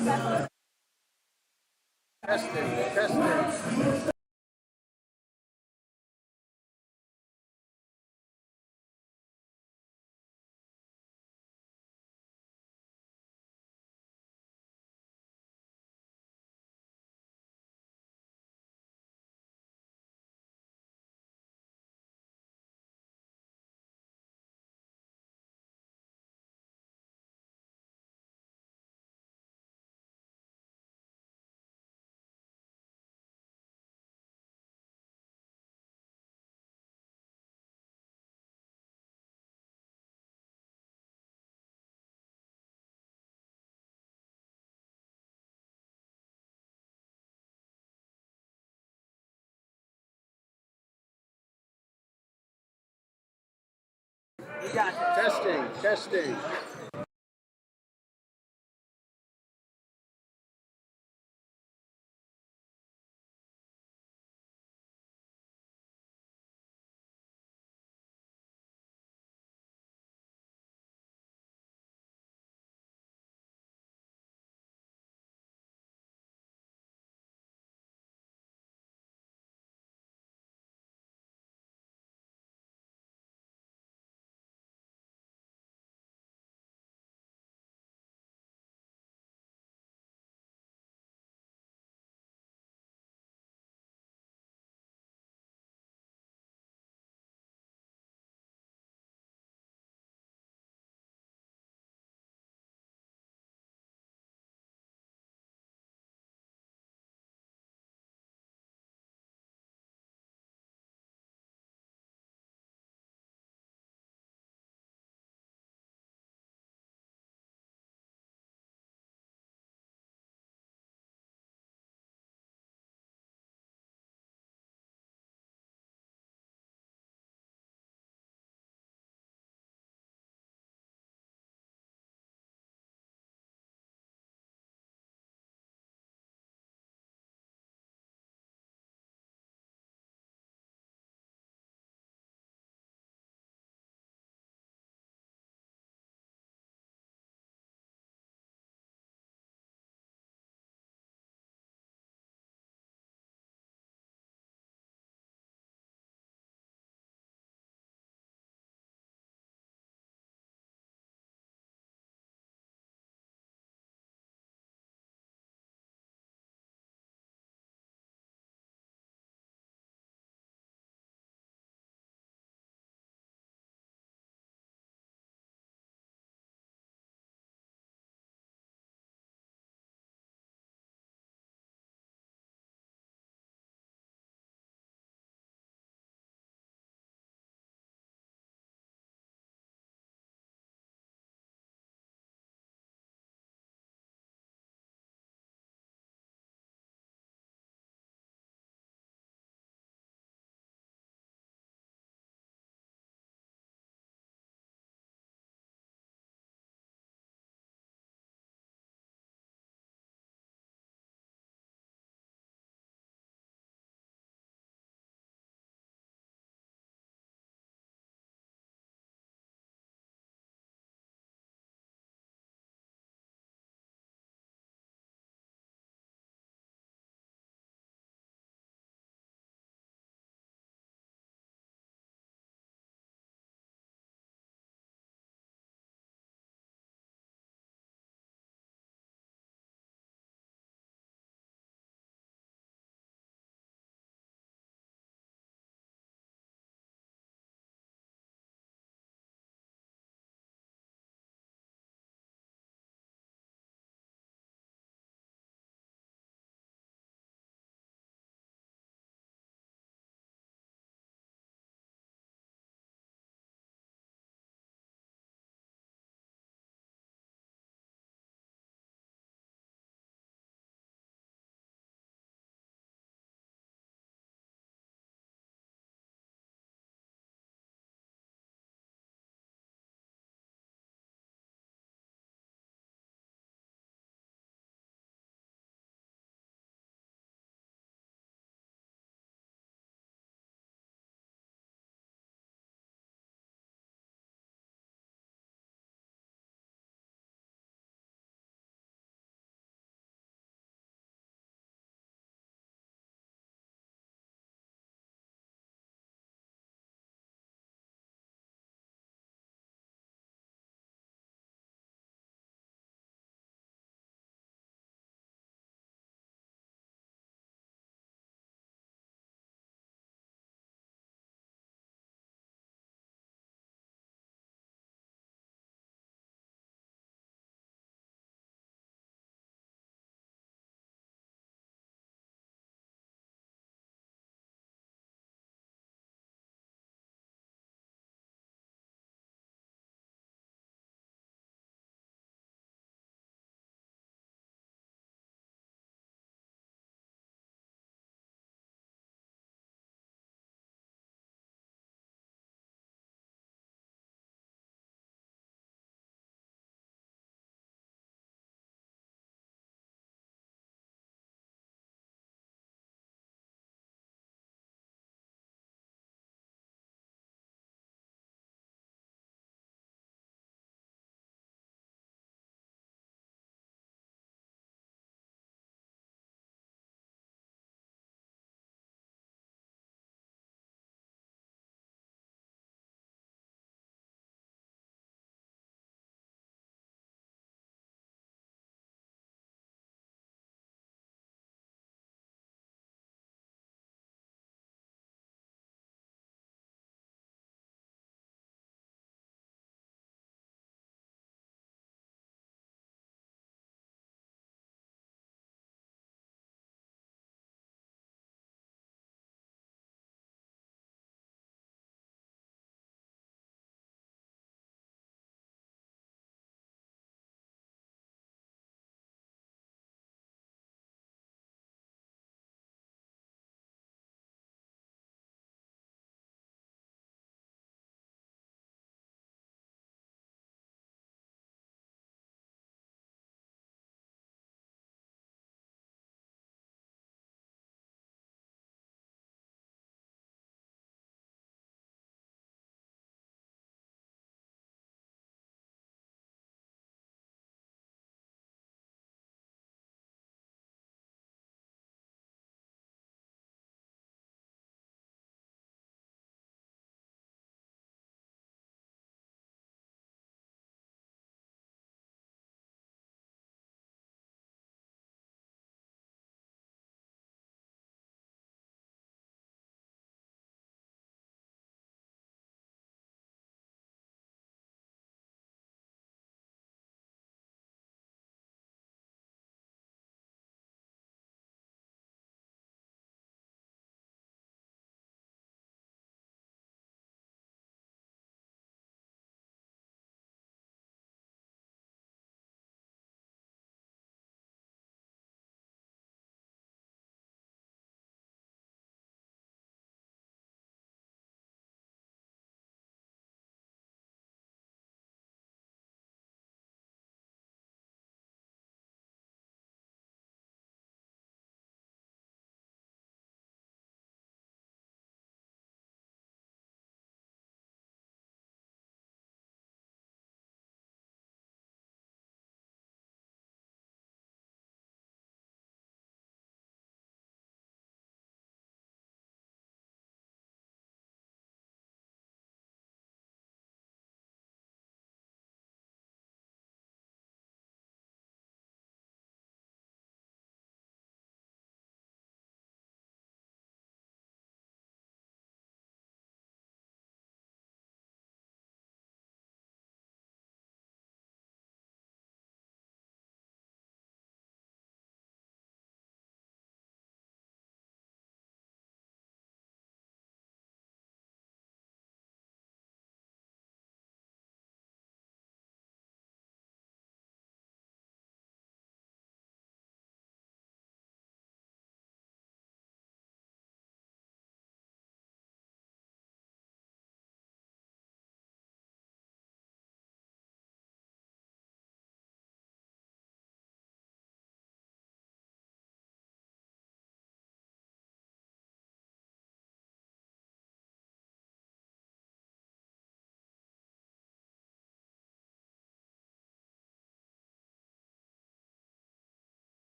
Testing, testing. Testing, testing.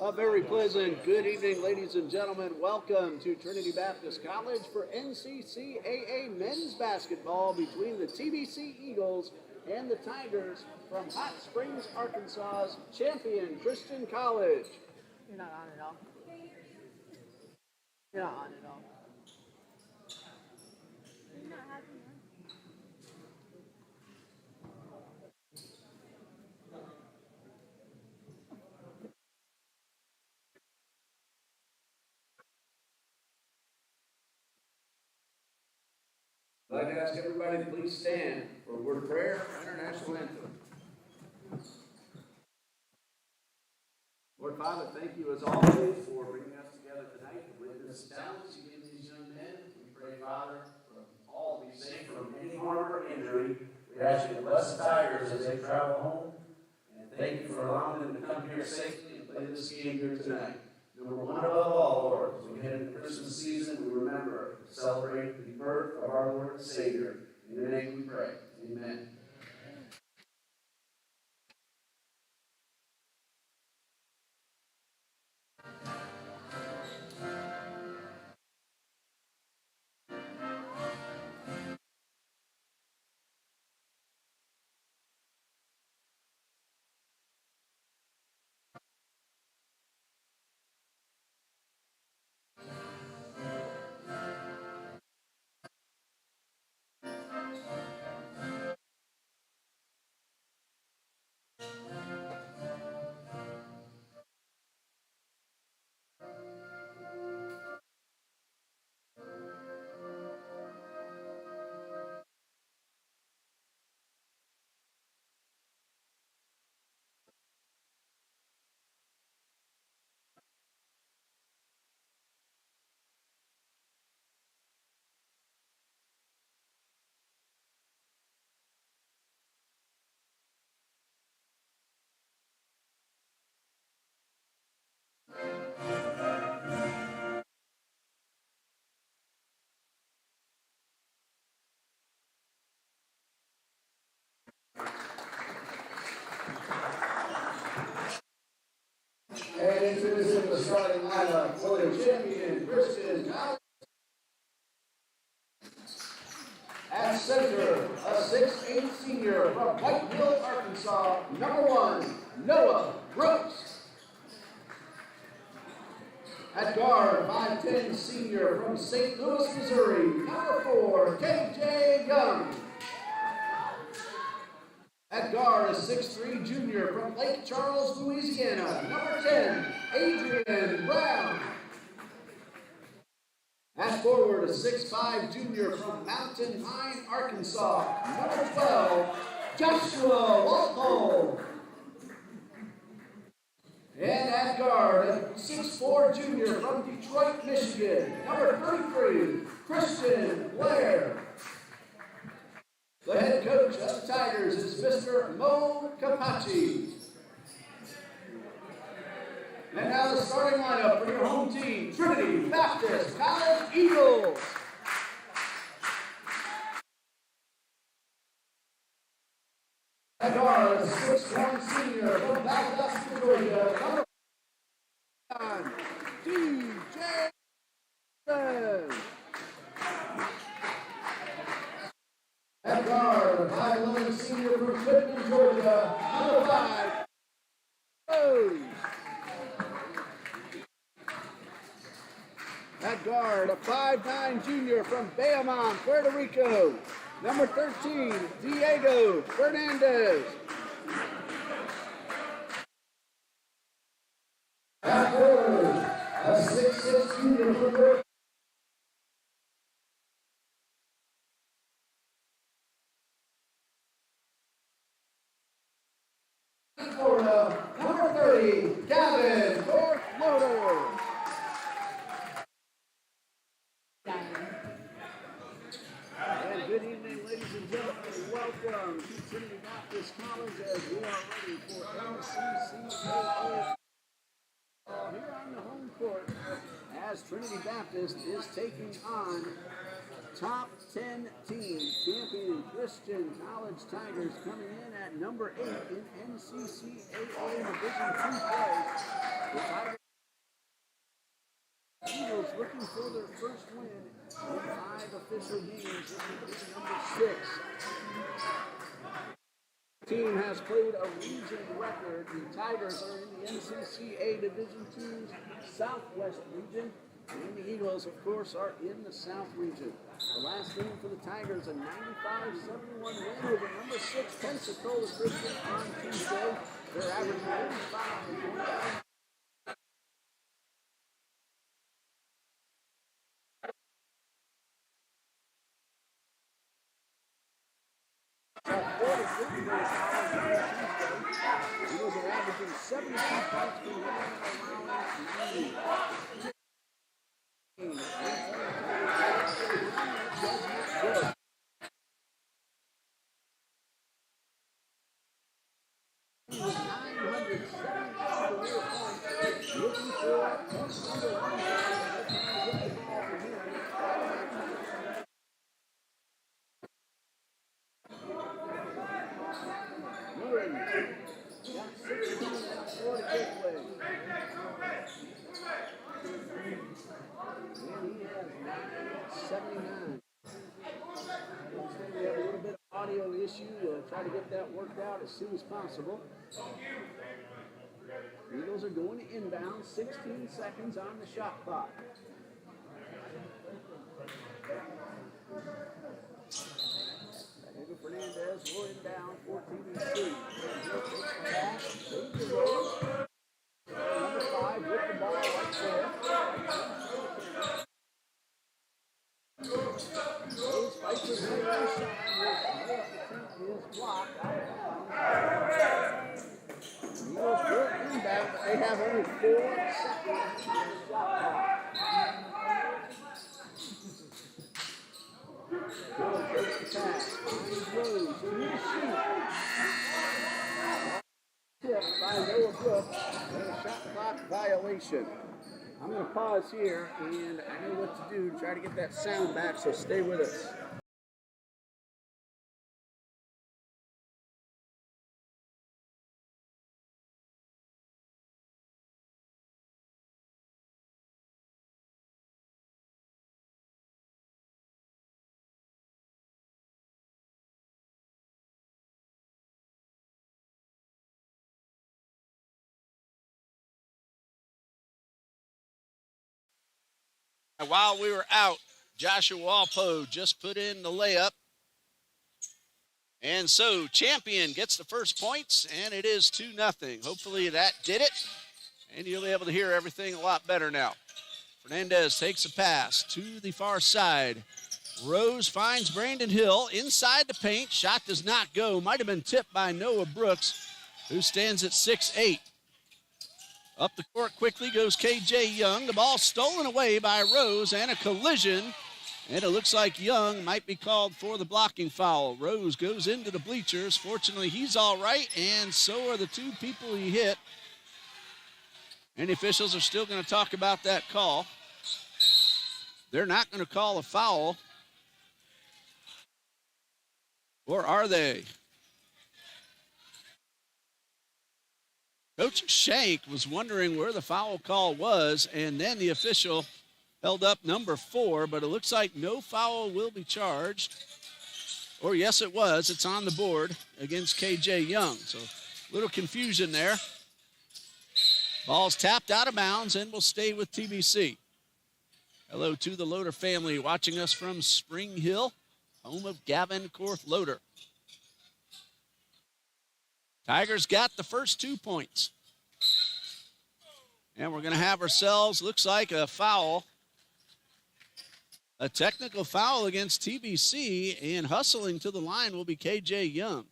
A very pleasant good evening, ladies and gentlemen. Welcome to Trinity Baptist College for NCCAA men's basketball between the TBC Eagles and the Tigers from Hot Springs, Arkansas's champion Christian College. You're not on at all. You're not on at all. I'd like to ask everybody to please stand for a word of prayer and our national anthem. Lord Father, thank you as always for bringing us together tonight to witness the talents you gave these young men. We pray, Father, for all to be safe from any harm or injury. We ask you to bless the Tigers as they travel home. And thank you for allowing them to come here safely and play this game here tonight. Number one above all, Lord, as we head into Christmas season, we remember to celebrate the birth of our Lord and Savior. In your name we pray. Amen. And introducing the starting lineup for the champion Christian College. At center, a 6'8" senior from White Hill, Arkansas, number 1, Noah Brooks. At guard, 5'10" senior from St. Louis, Missouri, number 4, KJ Young. At guard, a 6'3" junior from Lake Charles, Louisiana, number 10, Adrian Brown. At forward, a 6'5" junior from Mountain Pine, Arkansas, number 12, Joshua Walpole. And at guard, a 6'4" junior from Detroit, Michigan, number 33, Christian Blair. The head coach of the Tigers is Mr. Mo Capaci. And now the starting lineup for your home team, Trinity Baptist College Eagles. At guard, a 6'1" senior from Valdosta, Georgia, number 9, DJ Johnson. At guard, a 5'11" senior from Clifton, Georgia, number 5, Rose. At guard, a 5'9" junior from Bayamon, Puerto Rico, number 13, Diego Fernandez. At forward, a 6'6" junior from Florida, number 30, Gavin Loader. And good evening, ladies and gentlemen. Welcome to Trinity Baptist College as we are ready for NCCAA here on the home court as Trinity Baptist is taking on top 10 team, champion Christian College Tigers coming in at number 8 in NCCAA Division II play. The Tigers Eagles looking for their first win in 5 official games. This is number 6. The team has played a region record. The Tigers are in the NCCA Division II's Southwest region, and the Eagles, of course, are in the South region. The last game for the Tigers, a 95-71 win over number 6 Pensacola Christian on Tuesday. They're averaging 85. Eagles are averaging 72 points per game and allowing try to get that worked out as soon as possible. Eagles are going to inbound, 16 seconds on the shot clock. Diego Fernandez will inbound for TBC. Number 5 with the ball right there. Those fights are going is blocked. Eagles will inbound, but they have only 4 seconds on the shot clock. Gill takes the pass. Finds Rose. He will shoot. Tipped by Noah Brooks and a shot clock violation. I'm going to pause here, and I know what to do to try to get that sound back, so stay with us. While we were out, Joshua Walpo just put in the layup. And so Champion gets the first points, and it is 2-0. Hopefully that did it, and you'll be able to hear everything a lot better now. Fernandez takes a pass to the far side. Rose finds Brandon Hill inside the paint. Shot does not go. Might have been tipped by Noah Brooks, who stands at 6'8". Up the court quickly goes KJ Young. The ball stolen away by Rose and a collision. And it looks like Young might be called for the blocking foul. Rose goes into the bleachers. Fortunately, he's all right, and so are the 2 people he hit. And the officials are still going to talk about that call. They're not going to call a foul. Or are they? Coach Shank was wondering where the foul call was, and then the official held up number 4, but it looks like no foul will be charged. Or yes, it was. It's on the board against KJ Young. So a little confusion there. Ball's tapped out of bounds and will stay with TBC. Hello to the Loader family watching us from Spring Hill, home of Gavin Korth Loader. Tigers got the first 2 points. And we're going to have ourselves, looks like a foul. A technical foul against TBC, and hustling to the line will be KJ Young.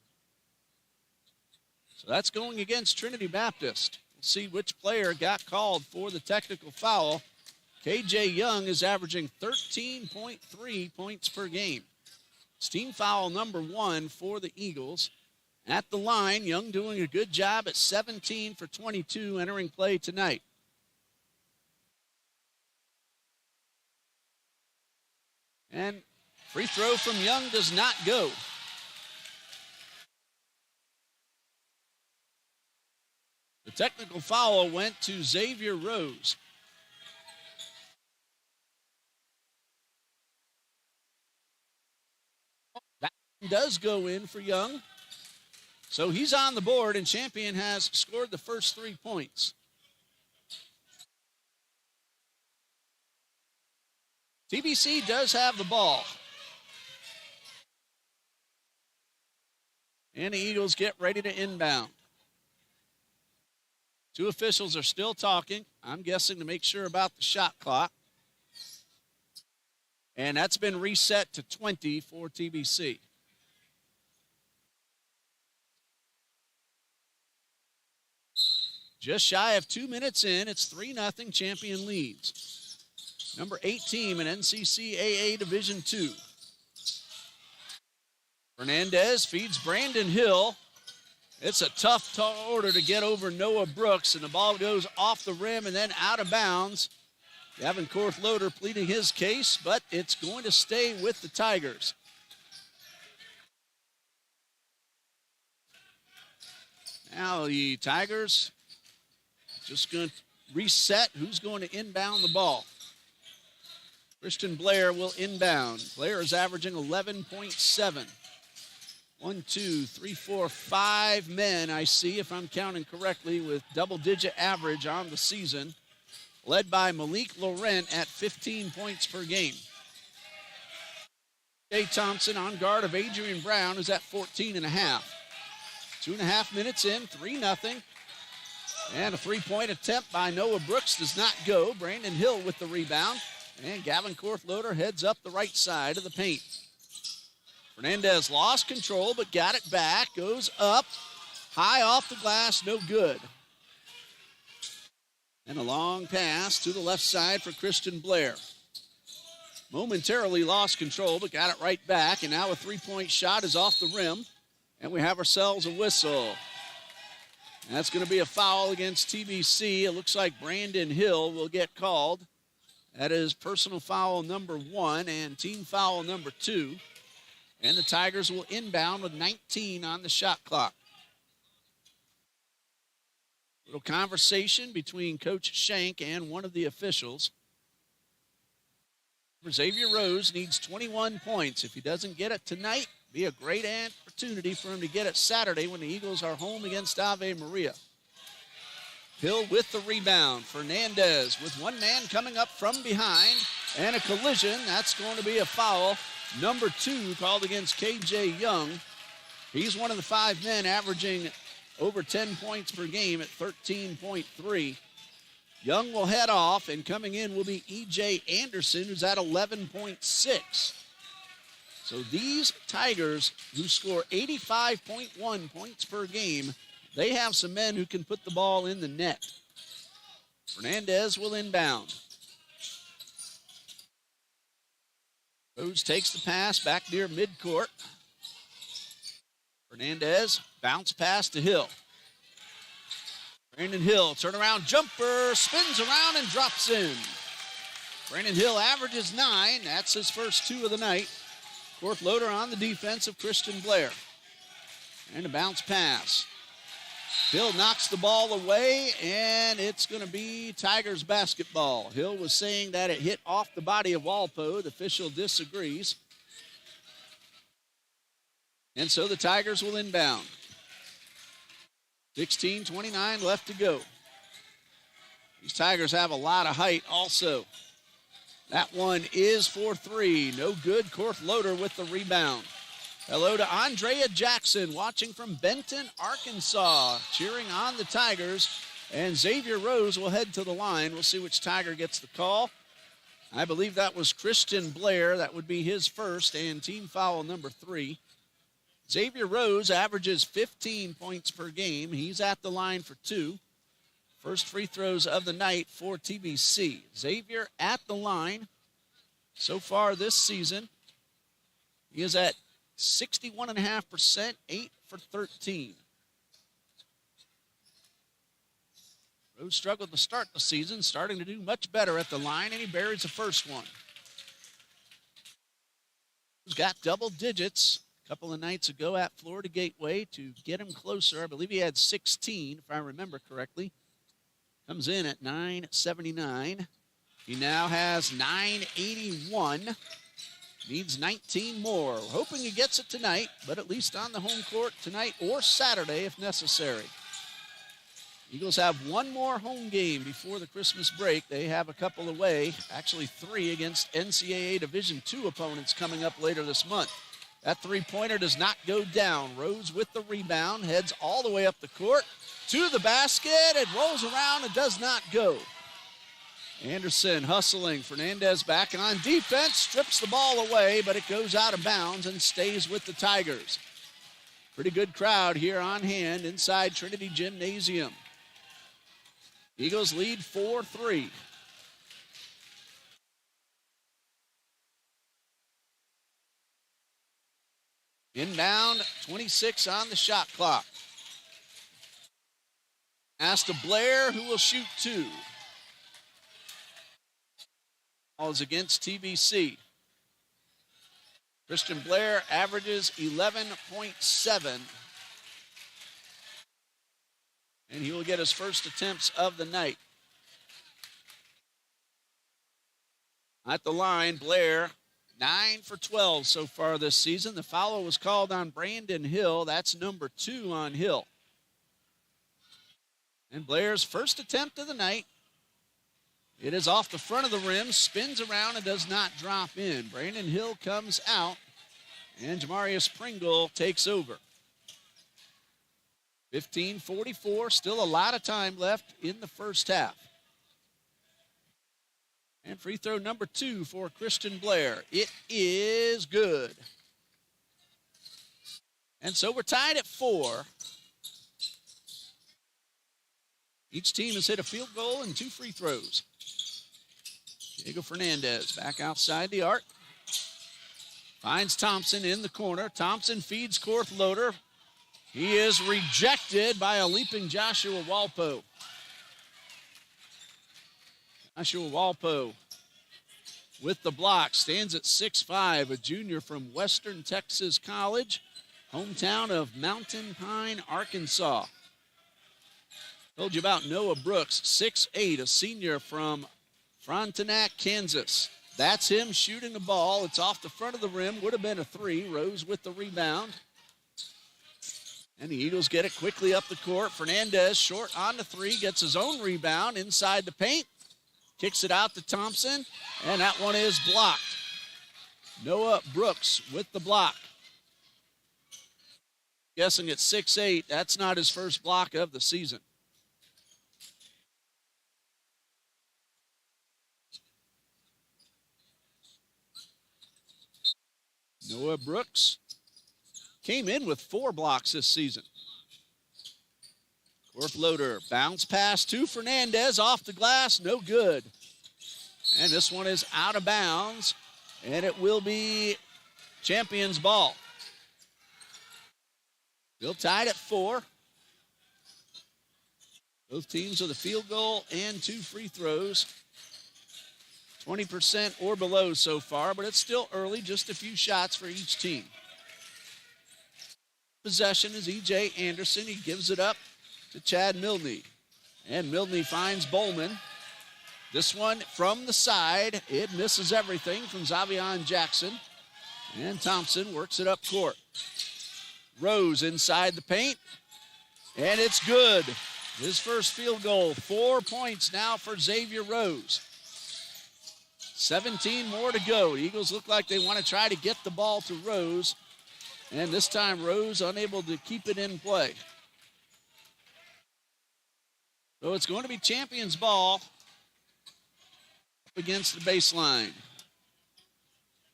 So that's going against Trinity Baptist. We'll see which player got called for the technical foul. KJ Young is averaging 13.3 points per game. It's team foul number 1 for the Eagles. At the line, Young doing a good job at 17 for 22 entering play tonight. And Free throw from Young does not go. The technical foul went to Xavier Rose. That does go in for Young. So he's on the board, and Champion has scored the first 3 points. TBC does have the ball. And the Eagles get ready to inbound. 2 officials are still talking, I'm guessing to make sure about the shot clock. And that's been reset to 20 for TBC. Just shy of 2 minutes in, it's 3-0, Champion leads. Number 8 team in NCCAA Division II. Fernandez feeds Brandon Hill. It's a tough order to get over Noah Brooks, and the ball goes off the rim and then out of bounds. Gavin Korthloder pleading his case, but it's going to stay with the Tigers. Now the Tigers just going to reset who's going to inbound the ball. Christian Blair will inbound. Blair is averaging 11.7. 1, 2, 3, 4, 5 men, I see, if I'm counting correctly, with double-digit average on the season, led by Malik Laurent at 15 points per game. Jay Thompson on guard of Adrian Brown is at 14.5. 2.5 minutes in, 3-0. And a 3-point attempt by Noah Brooks does not go. Brandon Hill with the rebound. And Gavin Korthloder heads up the right side of the paint. Fernandez lost control, but got it back. Goes up, high off the glass, no good. And a long pass to the left side for Christian Blair. Momentarily lost control, but got it right back. And now a 3-point shot is off the rim. And we have ourselves a whistle. And that's going to be a foul against TBC. It looks like Brandon Hill will get called. That is personal foul number 1 and team foul number 2. And the Tigers will inbound with 19 on the shot clock. Little conversation between Coach Shank and one of the officials. Xavier Rose needs 21 points. If he doesn't get it tonight, be a great opportunity for him to get it Saturday when the Eagles are home against Ave Maria. Hill with the rebound. Fernandez with one man coming up from behind. And a collision. That's going to be a foul. Number 2 called against KJ Young. He's one of the 5 men averaging over 10 points per game at 13.3. Young will head off, and coming in will be E.J. Anderson, who's at 11.6. So these Tigers, who score 85.1 points per game, they have some men who can put the ball in the net. Fernandez will inbound. Rose takes the pass back near midcourt. Fernandez, bounce pass to Hill. Brandon Hill, turnaround jumper, spins around and drops in. Brandon Hill averages 9. That's his first 2 of the night. Korthloder on the defense of Christian Blair. And a bounce pass. Hill knocks the ball away, and it's going to be Tigers basketball. Hill was saying that it hit off the body of Walpo. The official disagrees. And so the Tigers will inbound. 16:29 left to go. These Tigers have a lot of height also. That one is for 3. No good. Korthloder with the rebound. Hello to Andrea Jackson watching from Benton, Arkansas, cheering on the Tigers. And Xavier Rose will head to the line. We'll see which Tiger gets the call. I believe that was Christian Blair. That would be his first and team foul number 3. Xavier Rose averages 15 points per game. He's at the line for 2. First free throws of the night for TBC. Xavier at the line so far this season. He is at 61.5%, 8 for 13. Rose struggled to start the season, starting to do much better at the line, and he buries the first one. got double digits a couple of nights ago at Florida Gateway to get him closer. I believe he had 16, if I remember correctly. Comes in at 979. He now has 981. Needs 19 more. We're hoping he gets it tonight, but at least on the home court tonight or Saturday if necessary. Eagles have one more home game before the Christmas break. They have a couple away, actually 3 against NCAA Division II opponents coming up later this month. That three-pointer does not go down. Rose with the rebound, heads all the way up the court to the basket. It rolls around and does not go. Anderson hustling. Fernandez back on defense, strips the ball away, but it goes out of bounds and stays with the Tigers. Pretty good crowd here on hand inside Trinity Gymnasium. Eagles lead 4-3. Inbound, 26 on the shot clock. Pass to Blair, who will shoot 2. Ball is against TBC. Christian Blair averages 11.7. And he will get his first attempts of the night. At the line, Blair, 9 for 12 so far this season. The foul was called on Brandon Hill. That's number 2 on Hill. And Blair's first attempt of the night. It is off the front of the rim, spins around and does not drop in. Brandon Hill comes out, and Jamarius Pringle takes over. 15:44, still a lot of time left in the first half. And free throw number 2 for Christian Blair. It is good. And so we're tied at 4. Each team has hit a field goal and 2 free throws. Diego Fernandez back outside the arc. Finds Thompson in the corner. Thompson feeds Korthloder. He is rejected by a leaping Joshua Walpo. Joshua Walpo with the block, stands at 6'5", a junior from Western Texas College, hometown of Mountain Pine, Arkansas. Told you about Noah Brooks, 6'8", a senior from Frontenac, Kansas. That's him shooting the ball. It's off the front of the rim. Would have been a 3. Rose with the rebound. And the Eagles get it quickly up the court. Fernandez short on the 3, gets his own rebound inside the paint. Kicks it out to Thompson, and that one is blocked. Noah Brooks with the block. Guessing at 6'8", that's not his first block of the season. Noah Brooks came in with 4 blocks this season. Korthloder, bounce pass to Fernandez, off the glass, no good. And this one is out of bounds, and it will be Champions ball. Still tied at 4. Both teams with a field goal and 2 free throws. 20% or below so far, but it's still early, just a few shots for each team. Possession is E.J. Anderson. He gives it up to Chad Milne. And Milne finds Bowman. This one from the side. It misses everything from Zavion Jackson. And Thompson works it up court. Rose inside the paint. And it's good. His first field goal. 4 points now for Xavier Rose. 17 more to go. The Eagles look like they want to try to get the ball to Rose. And this time Rose unable to keep it in play. So it's going to be Champions ball up against the baseline.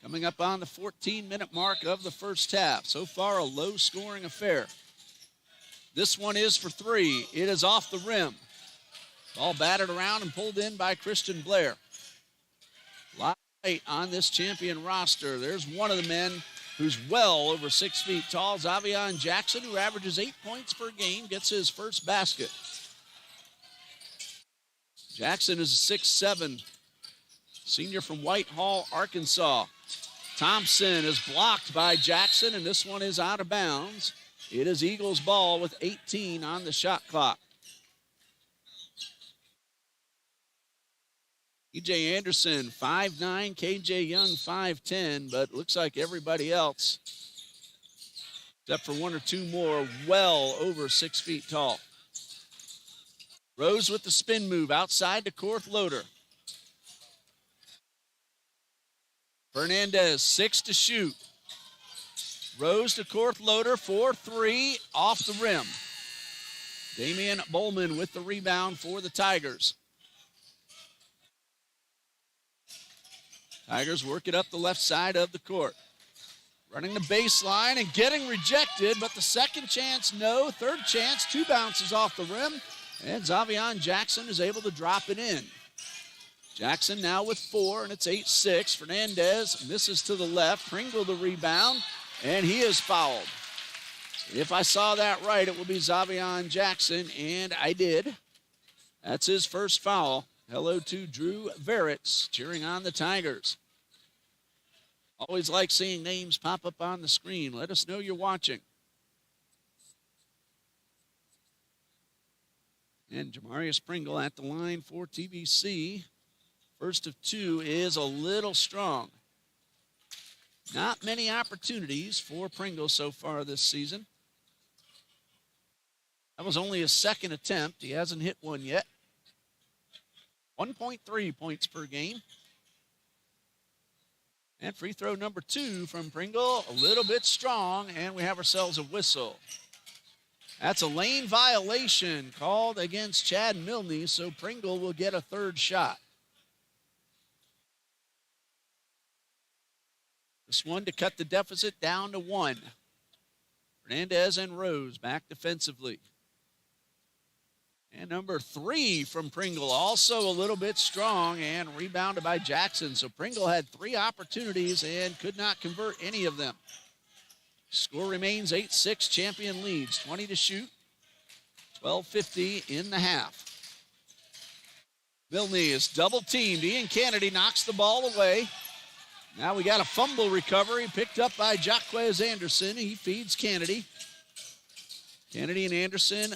Coming up on the 14-minute mark of the first half. So far, a low-scoring affair. This one is for 3. It is off the rim. Ball batted around and pulled in by Christian Blair. Lot of height on this champion roster. There's one of the men who's well over 6 feet tall, Zavion Jackson, who averages 8 points per game, gets his first basket. Jackson is a 6'7", senior from Whitehall, Arkansas. Thompson is blocked by Jackson, and this one is out of bounds. It is Eagles ball with 18 on the shot clock. E.J. Anderson, 5'9", K.J. Young, 5'10", but looks like everybody else, except for one or two more, well over 6 feet tall. Rose with the spin move outside to Korth Loader. Fernandez, 6 to shoot. Rose to Korth Loader, 4-3, off the rim. Damian Bowman with the rebound for the Tigers. Tigers work it up the left side of the court. Running the baseline and getting rejected, but the second chance, no. Third chance, 2 bounces off the rim, and Zavion Jackson is able to drop it in. Jackson now with 4, and it's 8-6. Fernandez misses to the left. Pringle the rebound, and he is fouled. If I saw that right, it will be Zavion Jackson, and I did. That's his first foul. Hello to Drew Veritz cheering on the Tigers. Always like seeing names pop up on the screen. Let us know you're watching. And Jamarius Pringle at the line for TBC. First of 2 is a little strong. Not many opportunities for Pringle so far this season. That was only his second attempt. He hasn't hit one yet. 1.3 points per game. And free throw number 2 from Pringle, a little bit strong, and we have ourselves a whistle. That's a lane violation called against Chad Milne, so Pringle will get a third shot. This one to cut the deficit down to 1. Fernandez and Rose back defensively. And number 3 from Pringle, also a little bit strong and rebounded by Jackson. So Pringle had 3 opportunities and could not convert any of them. Score remains 8-6, champion leads. 20 to shoot, 12:50 in the half. Milne is double teamed. Ian Kennedy knocks the ball away. Now we got a fumble recovery picked up by Jaquez Anderson. He feeds Kennedy. Kennedy and Anderson,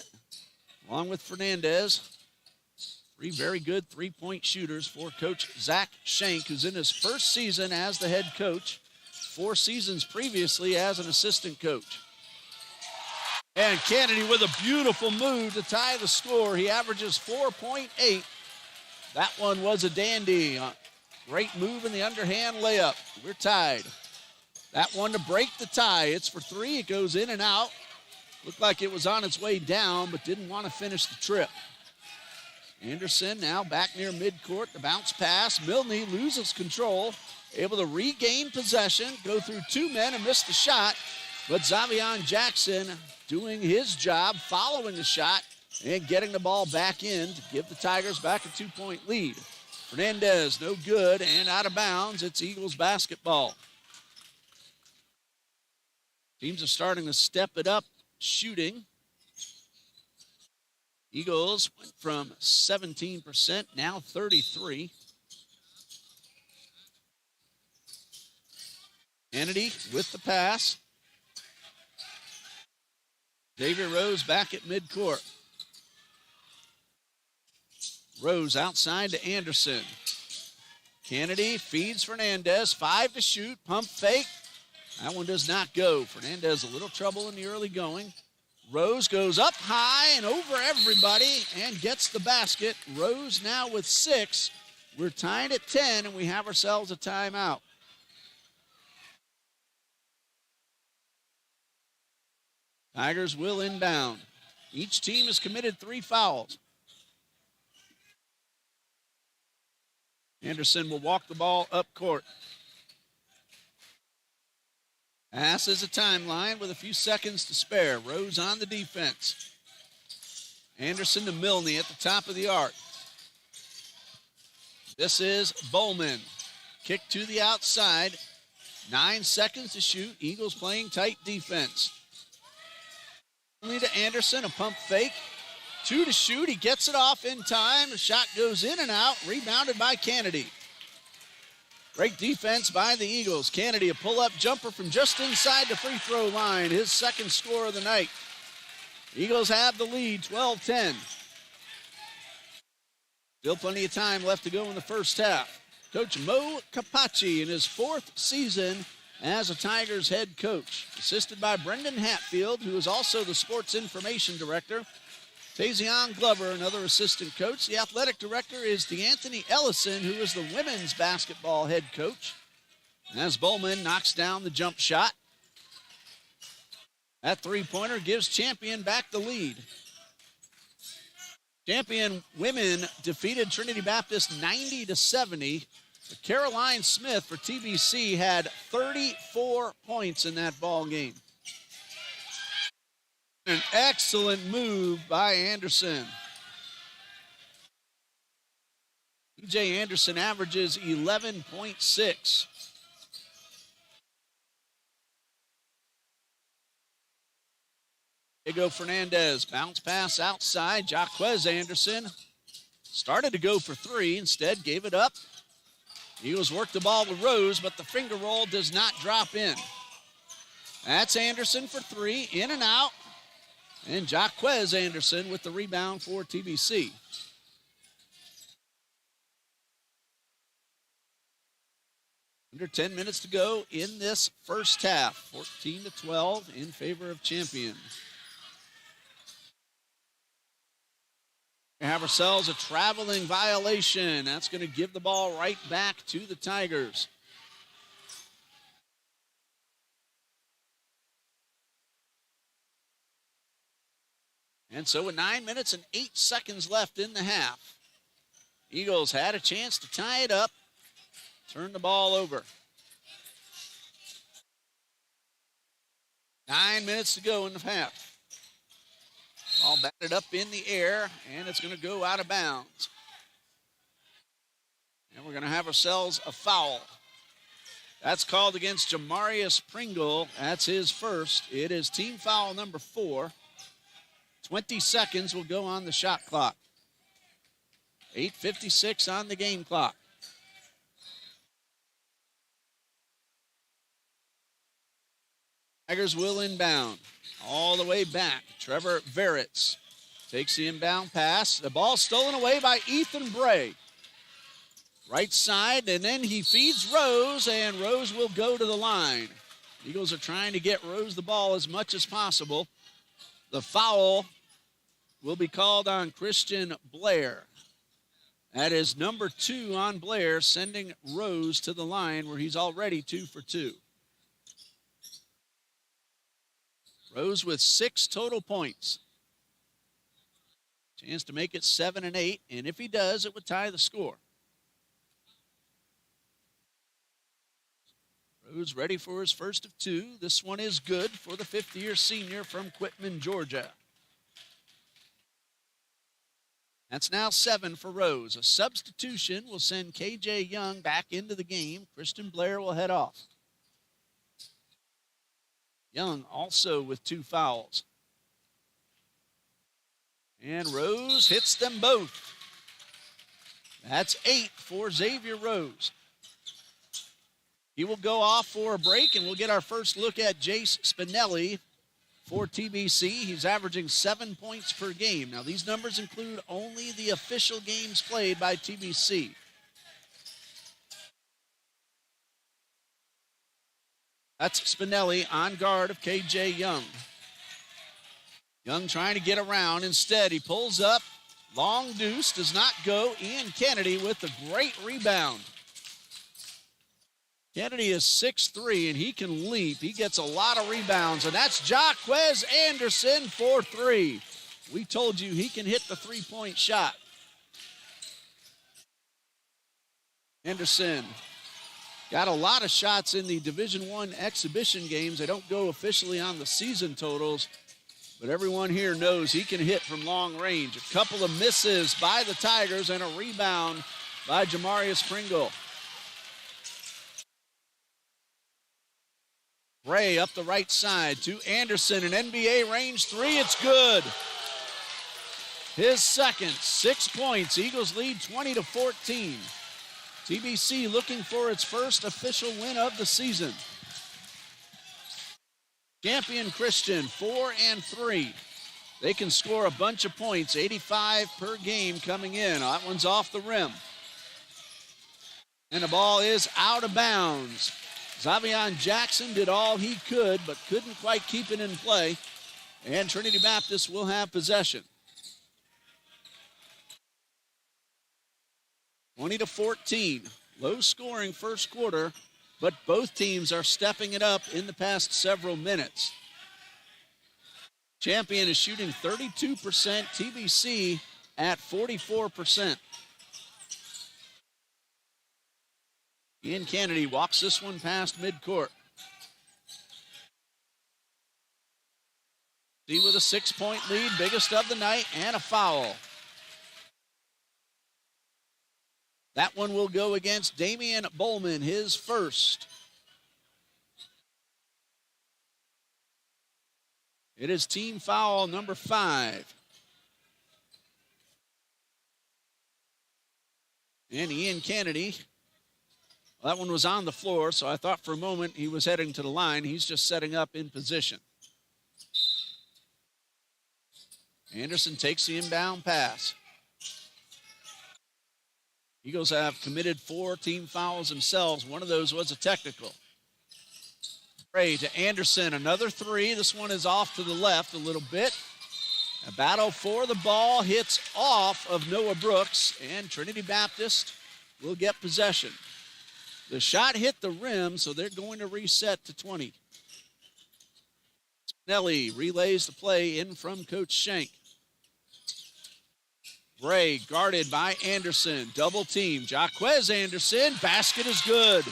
along with Fernandez, 3 very good three-point shooters for Coach Zach Schenk, who's in his first season as the head coach, 4 seasons previously as an assistant coach. And Kennedy with a beautiful move to tie the score. He averages 4.8. That one was a dandy. Great move in the underhand layup. We're tied. That one to break the tie. It's for 3. It goes in and out. Looked like it was on its way down, but didn't want to finish the trip. Anderson now back near midcourt. The bounce pass. Milne loses control. Able to regain possession, go through 2 men and miss the shot. But Zavion Jackson doing his job, following the shot, and getting the ball back in to give the Tigers back a 2-point lead. Fernandez, no good, and out of bounds. It's Eagles basketball. Teams are starting to step it up shooting. Eagles went from 17%, now 33%. Kennedy with the pass. Xavier Rose back at midcourt. Rose outside to Anderson. Kennedy feeds Fernandez. 5 to shoot. Pump fake. That one does not go. Fernandez a little trouble in the early going. Rose goes up high and over everybody and gets the basket. Rose now with 6. We're tied at 10 and we have ourselves a timeout. Tigers will inbound. Each team has committed 3 fouls. Anderson will walk the ball up court. Pass is a timeline with a few seconds to spare. Rose on the defense. Anderson to Milne at the top of the arc. This is Bowman. Kick to the outside. 9 seconds to shoot. Eagles playing tight defense. Milne to Anderson, a pump fake. 2 to shoot. He gets it off in time. The shot goes in and out. Rebounded by Kennedy. Great defense by the Eagles. Kennedy, a pull-up jumper from just inside the free throw line, his second score of the night. Eagles have the lead, 12-10. Still plenty of time left to go in the first half. Coach Mo Capaci in his fourth season as a Tigers head coach, assisted by Brendan Hatfield, who is also the sports information director. Tazion Glover, another assistant coach. The athletic director is DeAnthony Ellison, who is the women's basketball head coach. As Bowman knocks down the jump shot. That three-pointer gives Champion back the lead. Champion women defeated Trinity Baptist 90-70. But Caroline Smith for TBC had 34 points in that ball game. An excellent move by Anderson. EJ Anderson averages 11.6. Diego Fernandez, bounce pass outside. Jaquez Anderson started to go for three, instead gave it up. Eagles work the ball to Rose, but the finger roll does not drop in. That's Anderson for three, in and out. And Jaquez Anderson with the rebound for TBC. Under 10 minutes to go in this first half. 14-12 in favor of Champion. We have ourselves a traveling violation. That's going to give the ball right back to the Tigers. And so with 9 minutes and 8 seconds left in the half, Eagles had a chance to tie it up, turn the ball over. 9 minutes to go in the half. Ball batted up in the air, and it's going to go out of bounds. And we're going to have ourselves a foul. That's called against Jamarius Pringle. That's his first. It is team foul number 4. 20 seconds will go on the shot clock. 8:56 on the game clock. Tigers will inbound. All the way back. Trevor Veritz takes the inbound pass. The ball stolen away by Ethan Bray. Right side, and then he feeds Rose, and Rose will go to the line. Eagles are trying to get Rose the ball as much as possible. The foul will be called on Christian Blair. That is number 2 on Blair, sending Rose to the line where he's already 2 for 2. Rose with 6 total points. Chance to make it 7 and 8, and if he does, it would tie the score. Rose ready for his first of 2. This one is good for the 5th-year senior from Quitman, Georgia. That's now 7 for Rose. A substitution will send K.J. Young back into the game. Christian Blair will head off. Young also with 2 fouls. And Rose hits them both. That's 8 for Xavier Rose. He will go off for a break, and we'll get our first look at Jace Spinelli for TBC. He's averaging 7 points per game. Now, these numbers include only the official games played by TBC. That's Spinelli on guard of K.J. Young. Young trying to get around. Instead, he pulls up. Long deuce does not go. Ian Kennedy with a great rebound. Kennedy is 6'3", and he can leap. He gets a lot of rebounds, and that's Jaquez Anderson for 3. We told you he can hit the three-point shot. Anderson got a lot of shots in the Division I exhibition games. They don't go officially on the season totals, but everyone here knows he can hit from long range. A couple of misses by the Tigers and a rebound by Jamarius Pringle. Ray up the right side to Anderson, an NBA range 3, it's good. His second, 6 points. Eagles lead 20-14. TBC looking for its first official win of the season. Champion Christian, 4-3. They can score a bunch of points, 85 per game coming in. That one's off the rim. And the ball is out of bounds. Zavion Jackson did all he could, but couldn't quite keep it in play. And Trinity Baptist will have possession. 20-14. Low scoring first quarter, but both teams are stepping it up in the past several minutes. Champion is shooting 32%, TBC at 44%. Ian Kennedy walks this one past midcourt. See with a 6-point lead, biggest of the night, and a foul. That one will go against Damian Bowman, his first. It is team foul number 5. And Ian Kennedy, well, that one was on the floor, so I thought for a moment he was heading to the line. He's just setting up in position. Anderson takes the inbound pass. Eagles have committed 4 team fouls themselves. One of those was a technical. Gray to Anderson, another 3. This one is off to the left a little bit. A battle for the ball hits off of Noah Brooks, and Trinity Baptist will get possession. The shot hit the rim, so they're going to reset to 20. Spinelli relays the play in from Coach Schenk. Bray guarded by Anderson. Double team. Jaquez Anderson. Basket is good.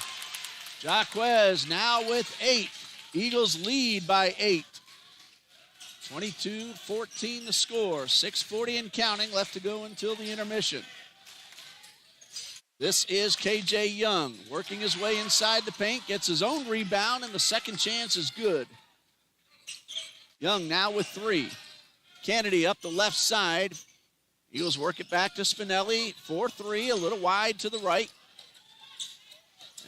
Jaquez now with 8. Eagles lead by 8. 22-14 the score. 6:40 and counting left to go until the intermission. This is KJ Young working his way inside the paint. Gets his own rebound, and the second chance is good. Young now with 3. Kennedy up the left side. Eagles work it back to Spinelli. 4-3, a little wide to the right.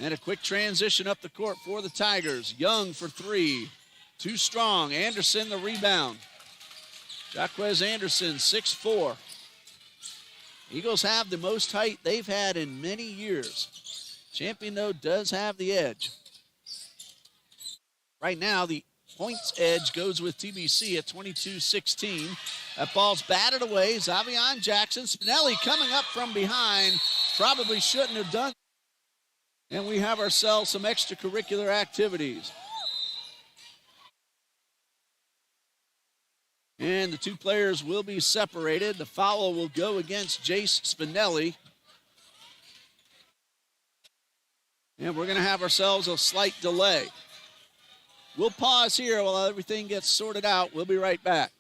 And a quick transition up the court for the Tigers. Young for 3. Too strong. Anderson the rebound. Jaquez Anderson, 6'4". Eagles have the most height they've had in many years. Champion, though, does have the edge. Right now, the points edge goes with TBC at 22-16. That ball's batted away. Zavion Jackson. Spinelli coming up from behind. Probably shouldn't have done. And we have ourselves some extracurricular activities. And the 2 players will be separated. The foul will go against Jace Spinelli. And we're going to have ourselves a slight delay. We'll pause here while everything gets sorted out. We'll be right back.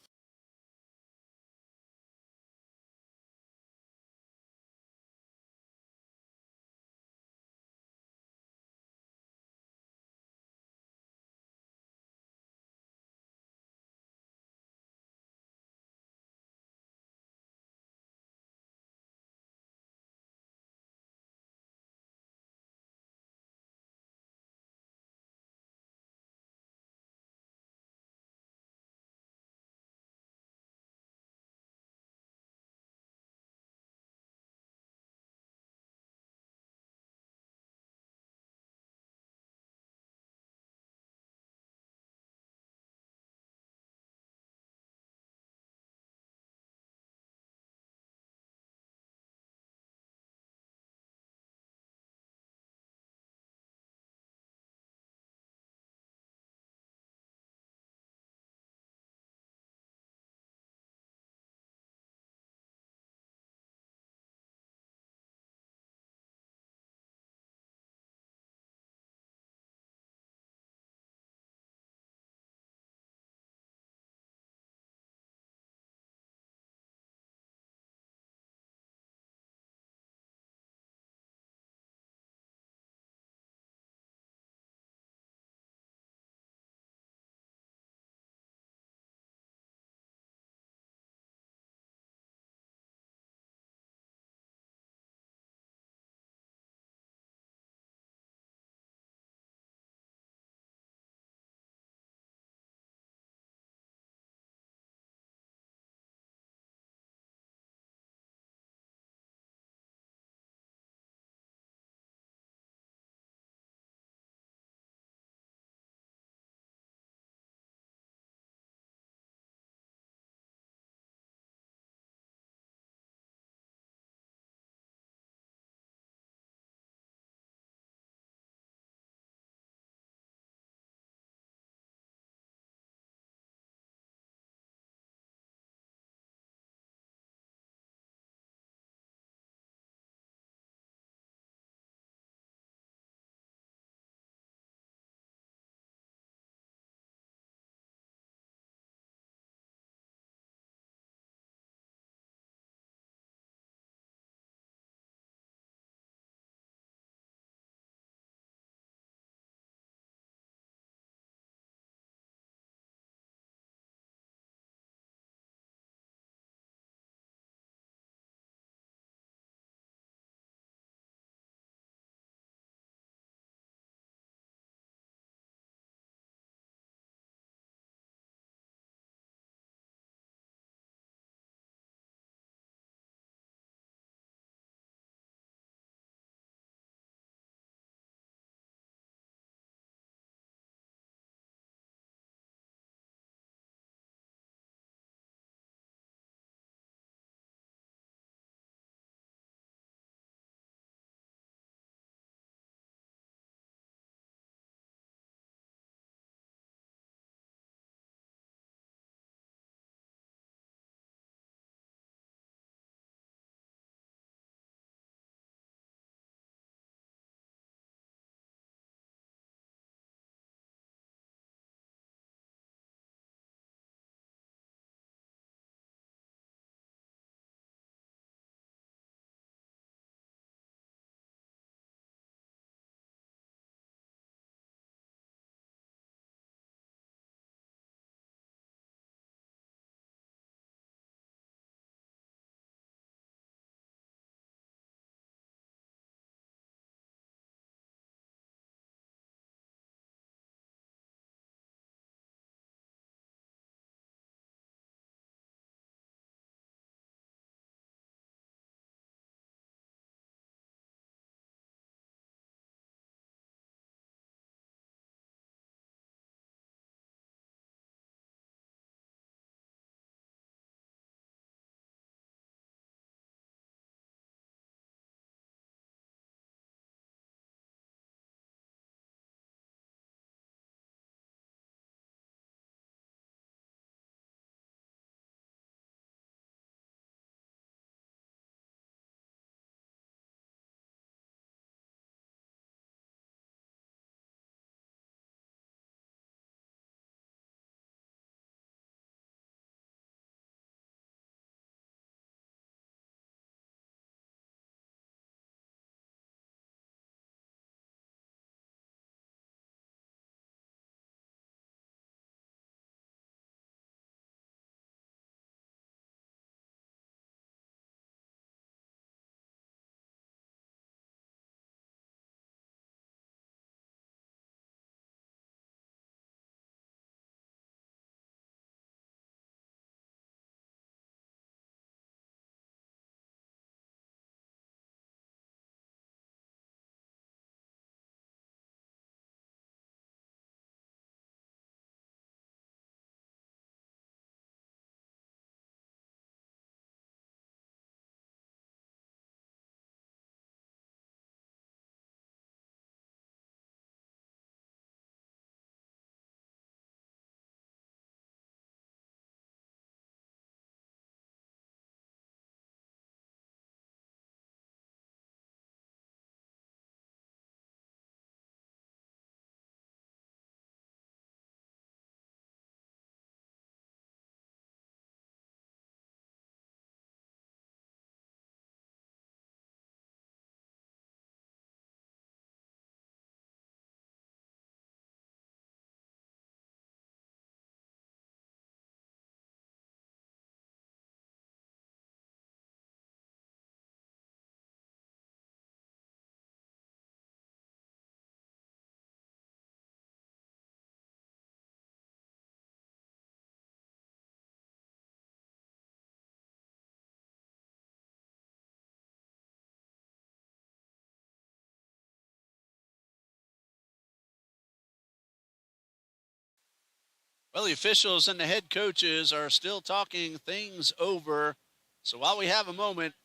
Well, the officials and the head coaches are still talking things over. So while we have a moment,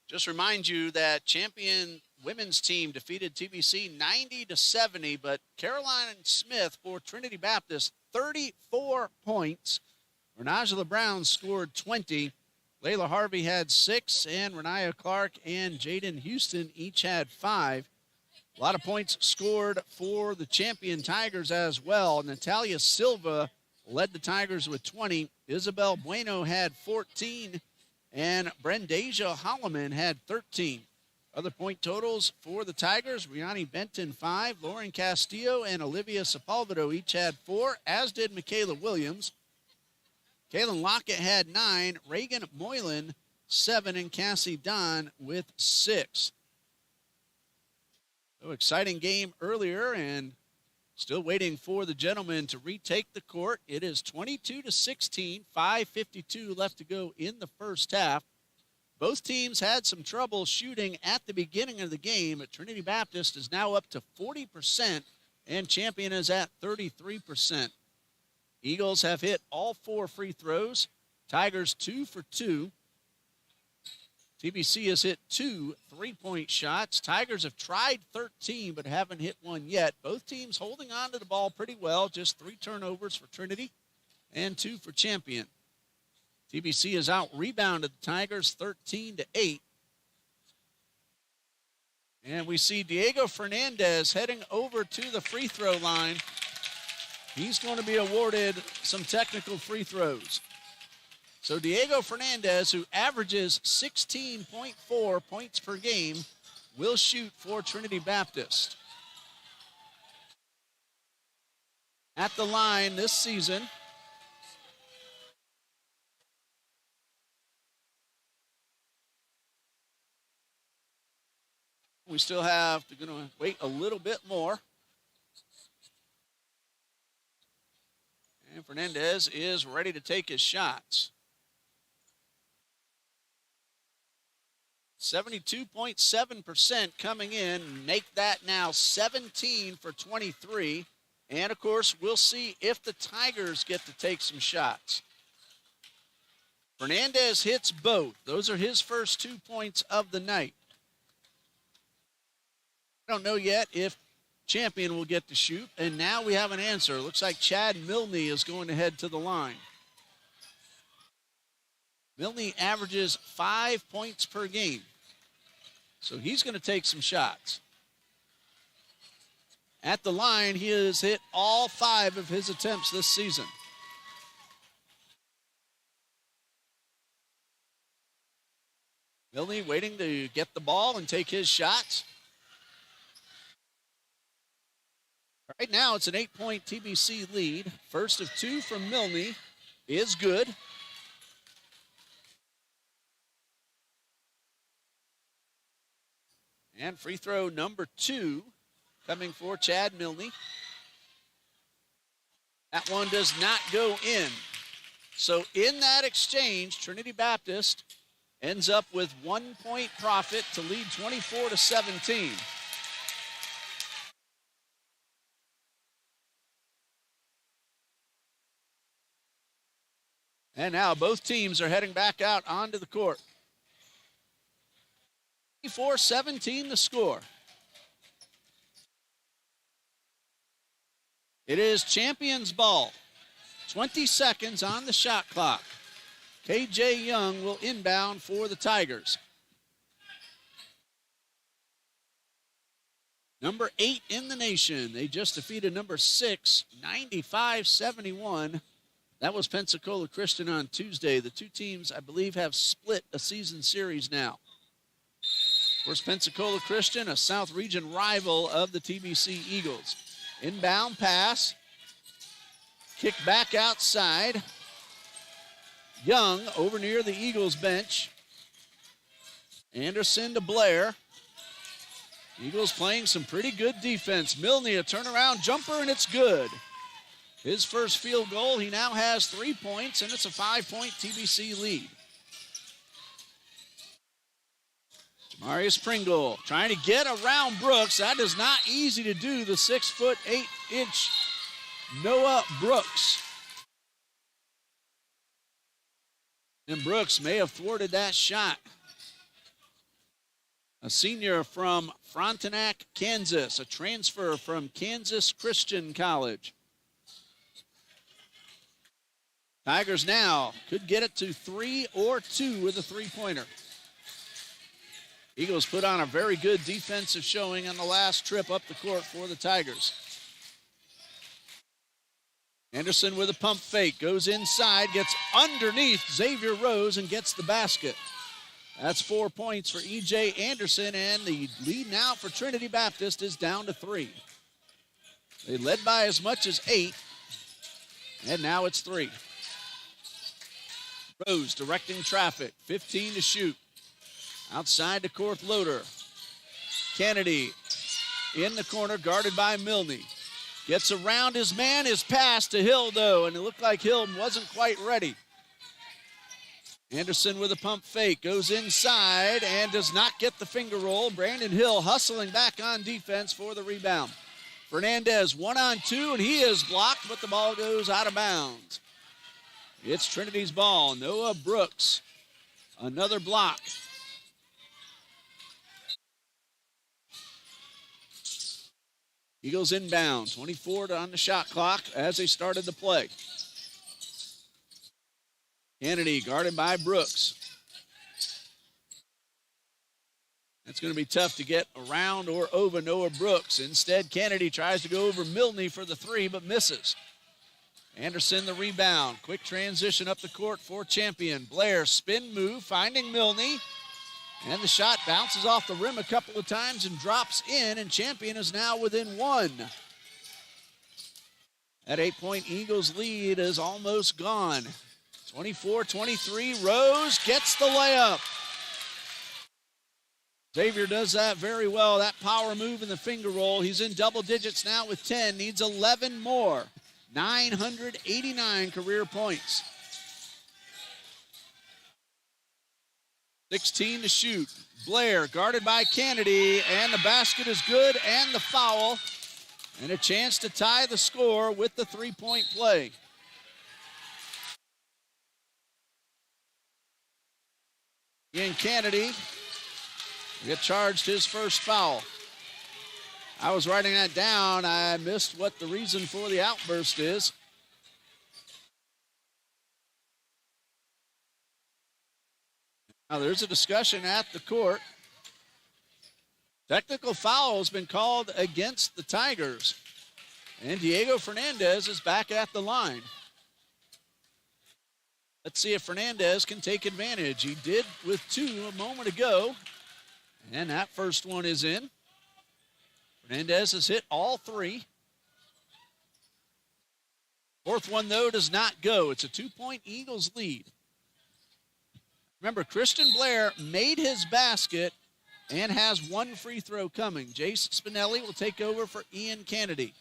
just remind you that champion women's team defeated TBC 90-70, but Caroline Smith for Trinity Baptist, 34 points. Renajala Brown scored 20. Layla Harvey had 6, and Renaya Clark and Jaden Houston each had 5. A lot of points scored for the champion Tigers as well. Natalia Silva led the Tigers with 20. Isabel Bueno had 14, and Brendasia Holloman had 13. Other point totals for the Tigers, Riani Benton 5, Lauren Castillo and Olivia Sepulvedo each had 4, as did Michaela Williams. Kaylin Lockett had 9, Reagan Moylan 7, and Cassie Don with 6. So exciting game earlier, and still waiting for the gentlemen to retake the court. It is 22-16, 5:52 left to go in the first half. Both teams had some trouble shooting at the beginning of the game, but Trinity Baptist is now up to 40%, and Champion is at 33%. Eagles have hit all 4 free throws. Tigers 2 for 2. TBC has hit 2 3-point shots. Tigers have tried 13 but haven't hit one yet. Both teams holding on to the ball pretty well. Just 3 turnovers for Trinity and 2 for Champion. TBC has out-rebounded the Tigers 13-8. And we see Diego Fernandez heading over to the free throw line. He's going to be awarded some technical free throws. So Diego Fernandez, who averages 16.4 points per game, will shoot for Trinity Baptist. At the line this season, we still have to wait a little bit more. And Fernandez is ready to take his shots. 72.7% coming in. Make that now 17 for 23. And, of course, we'll see if the Tigers get to take some shots. Fernandez hits both. Those are his first 2 points of the night. I don't know yet if Champion will get to shoot, and now we have an answer. Looks like Chad Milne is going to head to the line. Milne averages 5 points per game, so he's going to take some shots. At the line, he has hit all 5 of his attempts this season. Milne waiting to get the ball and take his shots. Right now, it's an 8-point TBC lead. First of 2 from Milne is good. And free throw number 2 coming for Chad Milne. That one does not go in. So in that exchange, Trinity Baptist ends up with 1-point profit to lead 24-17. And now both teams are heading back out onto the court. 24-17 the score. It is Champions ball. 20 seconds on the shot clock. KJ Young will inbound for the Tigers. Number 8 in the nation. They just defeated number 6, 95-71. That was Pensacola Christian on Tuesday. The two teams, I believe, have split a season series now. Of course, Pensacola Christian, a South Region rival of the TBC Eagles. Inbound pass. Kick back outside. Young over near the Eagles bench. Anderson to Blair. Eagles playing some pretty good defense. Milne, a turnaround jumper, and it's good. His first field goal, he now has 3 points, and it's a 5-point TBC lead. Jamarius Pringle trying to get around Brooks. That is not easy to do, the 6'8" Noah Brooks. And Brooks may have thwarted that shot. A senior from Frontenac, Kansas, a transfer from Kansas Christian College. Tigers now could get it to 3 or 2 with a three-pointer. Eagles put on a very good defensive showing on the last trip up the court for the Tigers. Anderson with a pump fake, goes inside, gets underneath Xavier Rose and gets the basket. That's 4 points for E.J. Anderson, and the lead now for Trinity Baptist is down to 3. They led by as much as 8, and now it's 3. Rose directing traffic, 15 to shoot. Outside to Korth Loader. Kennedy in the corner, guarded by Milne. Gets around his man, his pass to Hill, though, and it looked like Hill wasn't quite ready. Anderson with a pump fake, goes inside and does not get the finger roll. Brandon Hill hustling back on defense for the rebound. Fernandez 1-on-2, and he is blocked, but the ball goes out of bounds. It's Trinity's ball. Noah Brooks, another block. Eagles inbound, 24 on the shot clock as they started the play. Kennedy guarded by Brooks. That's going to be tough to get around or over Noah Brooks. Instead, Kennedy tries to go over Milne for the 3, but misses. Anderson the rebound. Quick transition up the court for Champion. Blair spin move, finding Milne. And the shot bounces off the rim a couple of times and drops in, and Champion is now within 1. That 8-point Eagles lead is almost gone. 24-23, Rose gets the layup. Xavier does that very well, that power move and the finger roll. He's in double digits now with 10, needs 11 more. 989 career points. 16 to shoot. Blair guarded by Kennedy, and the basket is good and the foul. And a chance to tie the score with the three-point play. Ian Kennedy get charged his first foul. I was writing that down. I missed what the reason for the outburst is. Now there's a discussion at the court. Technical foul has been called against the Tigers. And Diego Fernandez is back at the line. Let's see if Fernandez can take advantage. He did with 2 a moment ago. And that first one is in. Fernandez has hit all 3. Fourth one, though, does not go. It's a 2-point Eagles lead. Remember, Christian Blair made his basket and has 1 free throw coming. Jace Spinelli will take over for Ian Kennedy.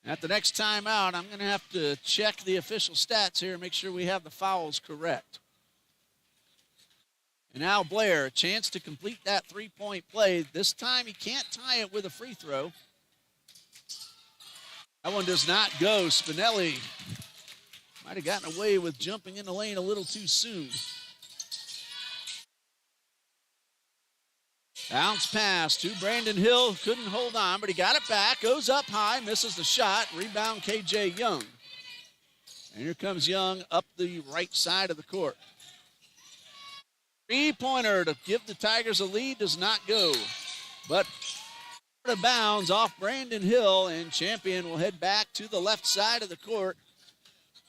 At the next timeout, I'm going to have to check the official stats here and make sure we have the fouls correct. And now Blair, a chance to complete that three-point play. This time he can't tie it with a free throw. That one does not go. Spinelli might have gotten away with jumping in the lane a little too soon. Bounce pass to Brandon Hill. Couldn't hold on, but he got it back. Goes up high, misses the shot. Rebound K.J. Young. And here comes Young up the right side of the court. Three-pointer to give the Tigers a lead does not go. But out of bounds off Brandon Hill, and Champion will head back to the left side of the court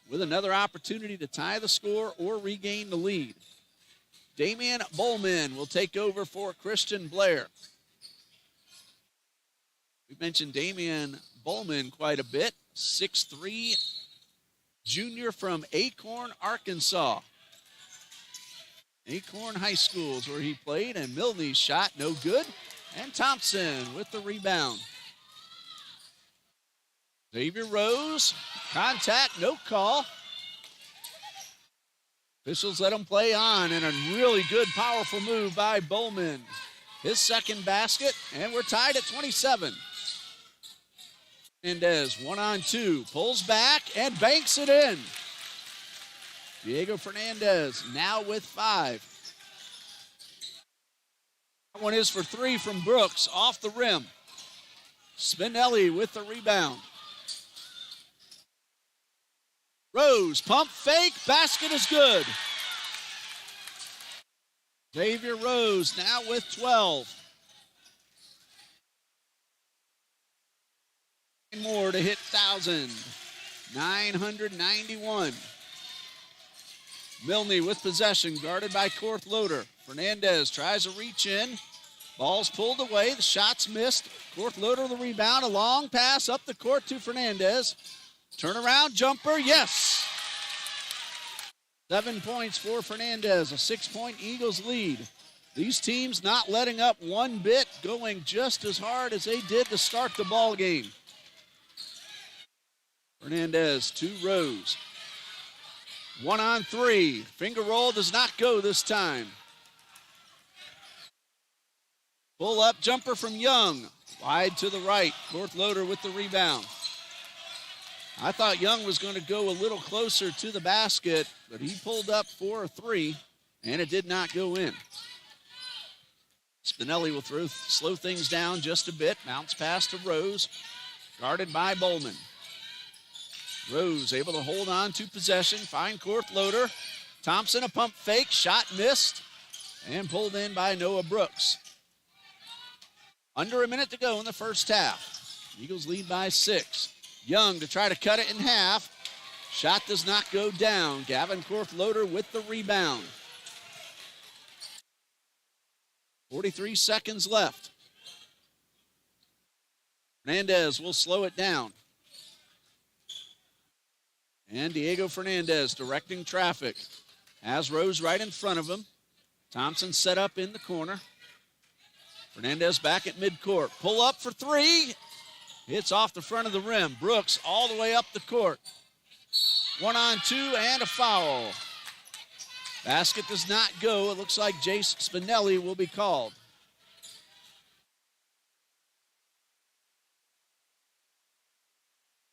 with another opportunity to tie the score or regain the lead. Damian Bowman will take over for Christian Blair. We mentioned Damian Bowman quite a bit. 6'3", junior from Acorn, Arkansas. Acorn High School is where he played, and Milne's shot no good. And Thompson with the rebound. Xavier Rose, contact, no call. Officials let him play on, and a really good, powerful move by Bowman. His second basket, and we're tied at 27. Mendez, 1-on-2, pulls back and banks it in. Diego Fernandez now with 5. That one is for 3 from Brooks off the rim. Spinelli with the rebound. Rose, pump fake, basket is good. Xavier Rose now with 12. More to hit 1,000. 991. Milne with possession, guarded by Korth-Loder. Fernandez tries to reach in. Ball's pulled away. The shot's missed. Korth-Loder the rebound. A long pass up the court to Fernandez. Turnaround jumper, yes. 7 points for Fernandez, a 6-point Eagles lead. These teams not letting up one bit, going just as hard as they did to start the ball game. Fernandez to Rose. 1-on-3. Finger roll does not go this time. Pull up jumper from Young. Wide to the right. Korth-Loder with the rebound. I thought Young was going to go a little closer to the basket, but he pulled up for a 3, and it did not go in. Spinelli will slow things down just a bit. Bounce pass to Rose, guarded by Bowman. Rose able to hold on to possession, find Korth-Loder. Thompson a pump fake, shot missed, and pulled in by Noah Brooks. Under a minute to go in the first half. Eagles lead by 6. Young to try to cut it in half. Shot does not go down. Gavin Korth-Loder with the rebound. 43 seconds left. Fernandez will slow it down. And Diego Fernandez directing traffic. Has Rose right in front of him. Thompson set up in the corner. Fernandez back at midcourt. Pull up for 3. It's off the front of the rim. Brooks all the way up the court. 1-on-2 and a foul. Basket does not go. It looks like Jace Spinelli will be called.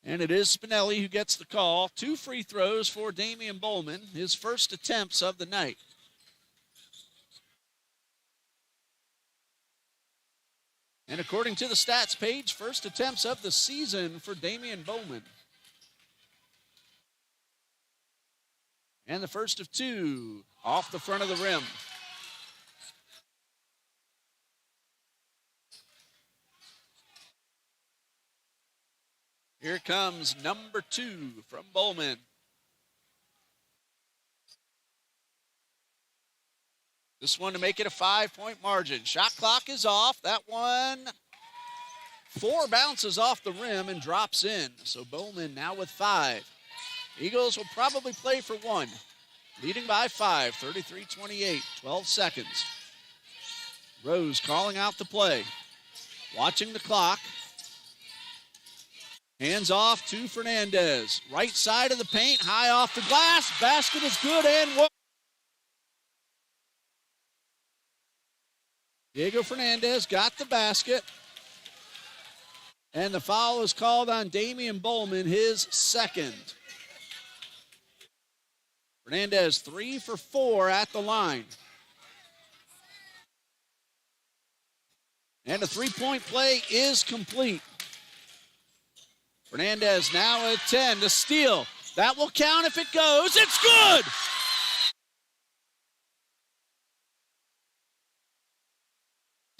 And it is Spinelli who gets the call. 2 free throws for Damian Bowman, his first attempts of the night. And according to the stats page, first attempts of the season for Damian Bowman. And the first of 2 off the front of the rim. Here comes number 2 from Bowman. This one to make it a 5-point margin. Shot clock is off. That one, 4 bounces off the rim and drops in. So Bowman now with 5. Eagles will probably play for 1. Leading by 5, 33-28, 12 seconds. Rose calling out the play. Watching the clock. Hands off to Fernandez. Right side of the paint, high off the glass. Basket is good and one. Diego Fernandez got the basket. And the foul is called on Damian Bowman, his second. Fernandez 3 for 4 at the line. And the 3-point play is complete. Fernandez now at 10 to steal. That will count if it goes. It's good!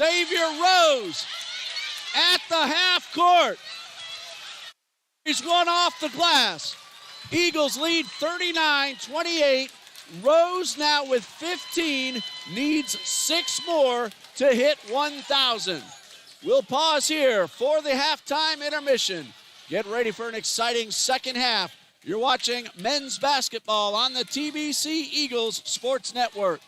Xavier Rose at the half court. He's one off the glass. Eagles lead 39-28. Rose now with 15, needs 6 more to hit 1,000. We'll pause here for the halftime intermission. Get ready for an exciting second half. You're watching men's basketball on the TBC Eagles Sports Network.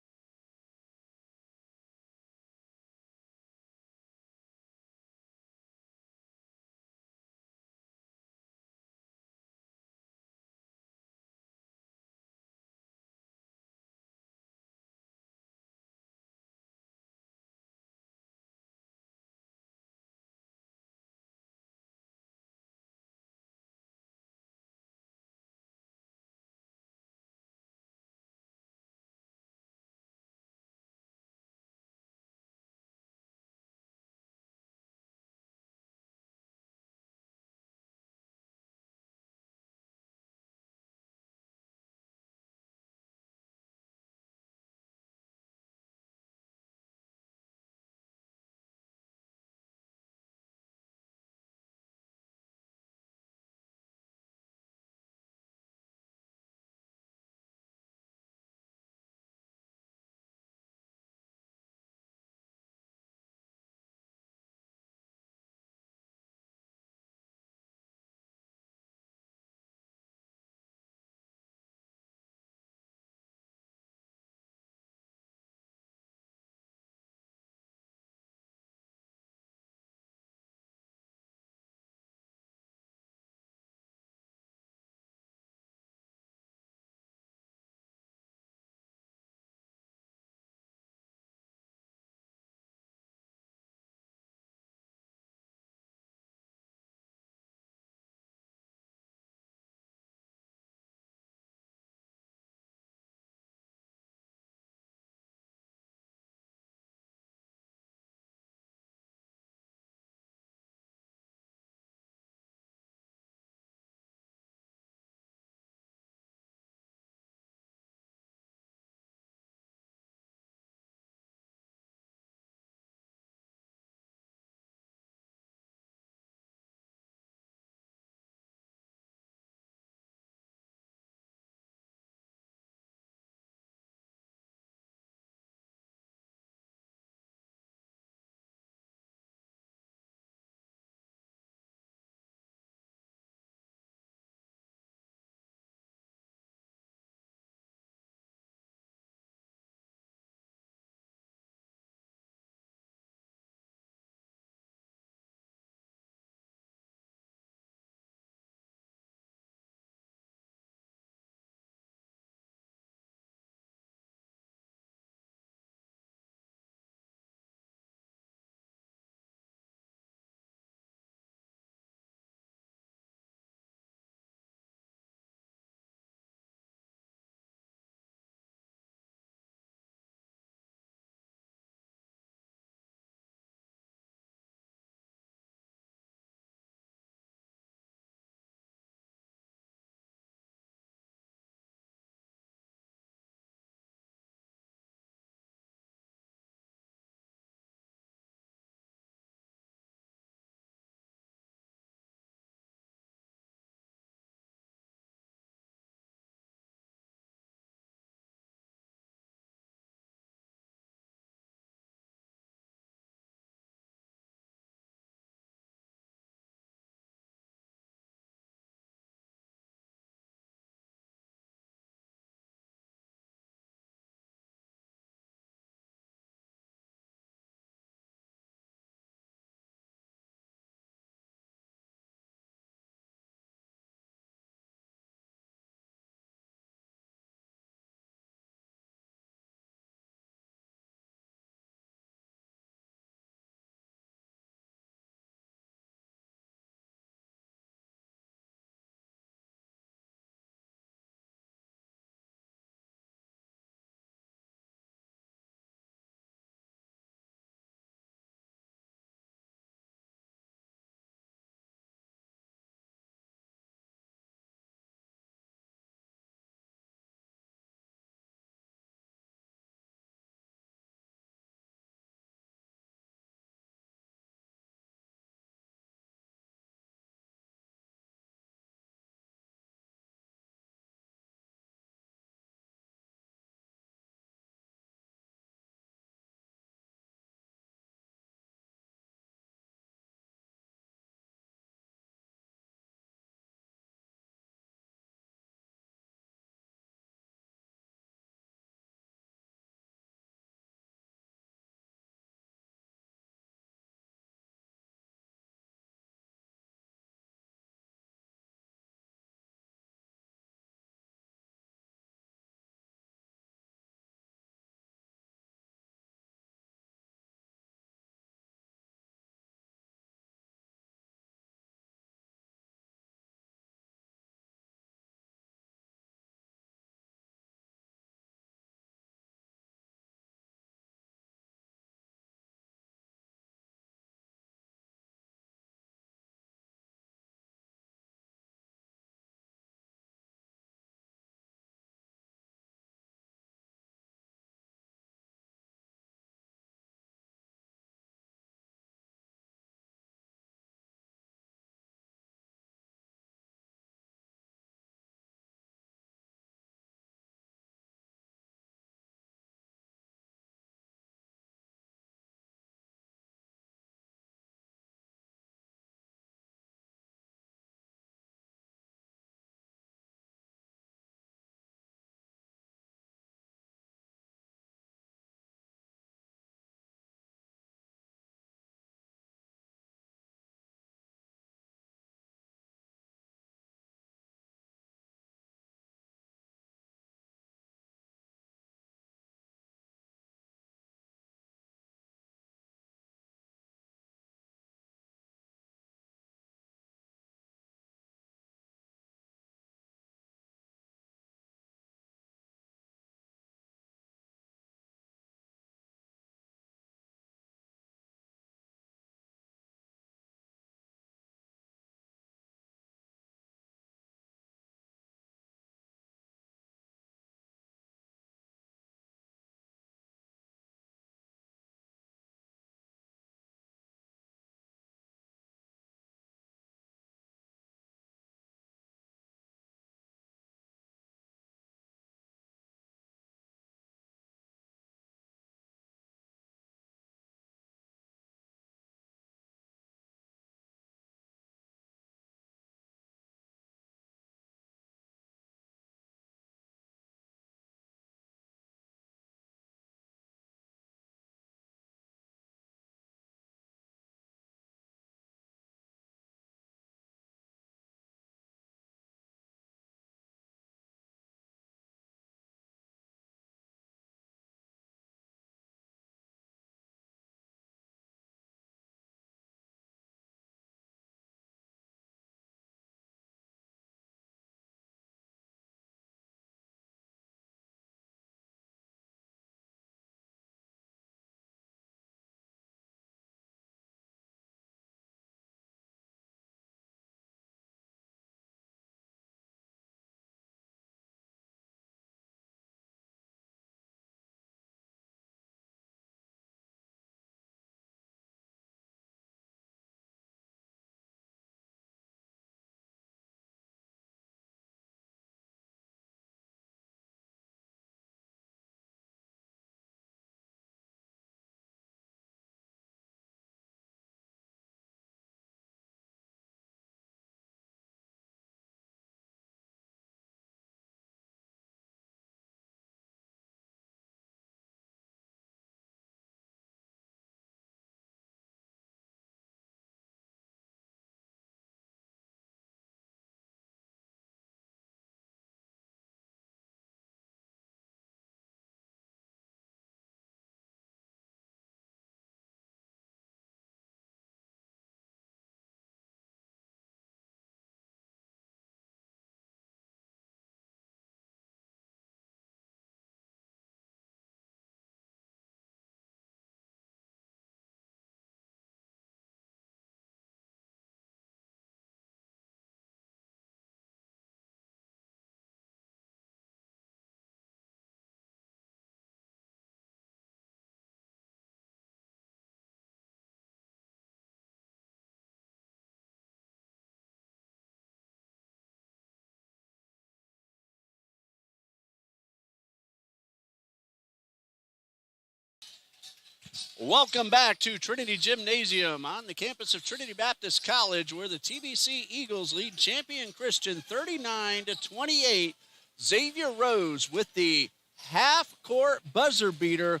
Welcome back to Trinity Gymnasium on the campus of Trinity Baptist College, where the TBC Eagles lead Champion Christian 39-28. Xavier Rose with the half-court buzzer beater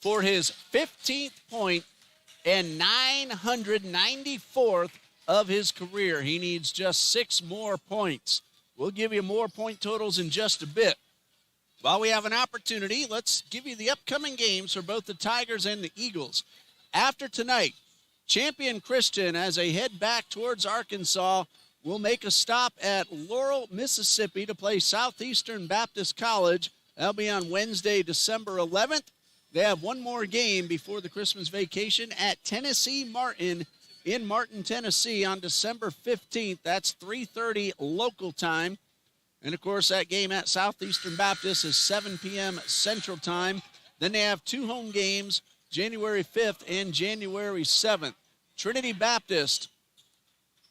for his 15th point and 994th of his career. He needs just 6 more points. We'll give you more point totals in just a bit. While we have an opportunity, let's give you the upcoming games for both the Tigers and the Eagles. After tonight, Champion Christian, as they head back towards Arkansas, will make a stop at Laurel, Mississippi to play Southeastern Baptist College. That'll be on Wednesday, December 11th. They have one more game before the Christmas vacation at Tennessee Martin in Martin, Tennessee on December 15th. That's 3:30 local time. And, of course, that game at Southeastern Baptist is 7 p.m. Central Time. Then they have 2 home games, January 5th and January 7th. Trinity Baptist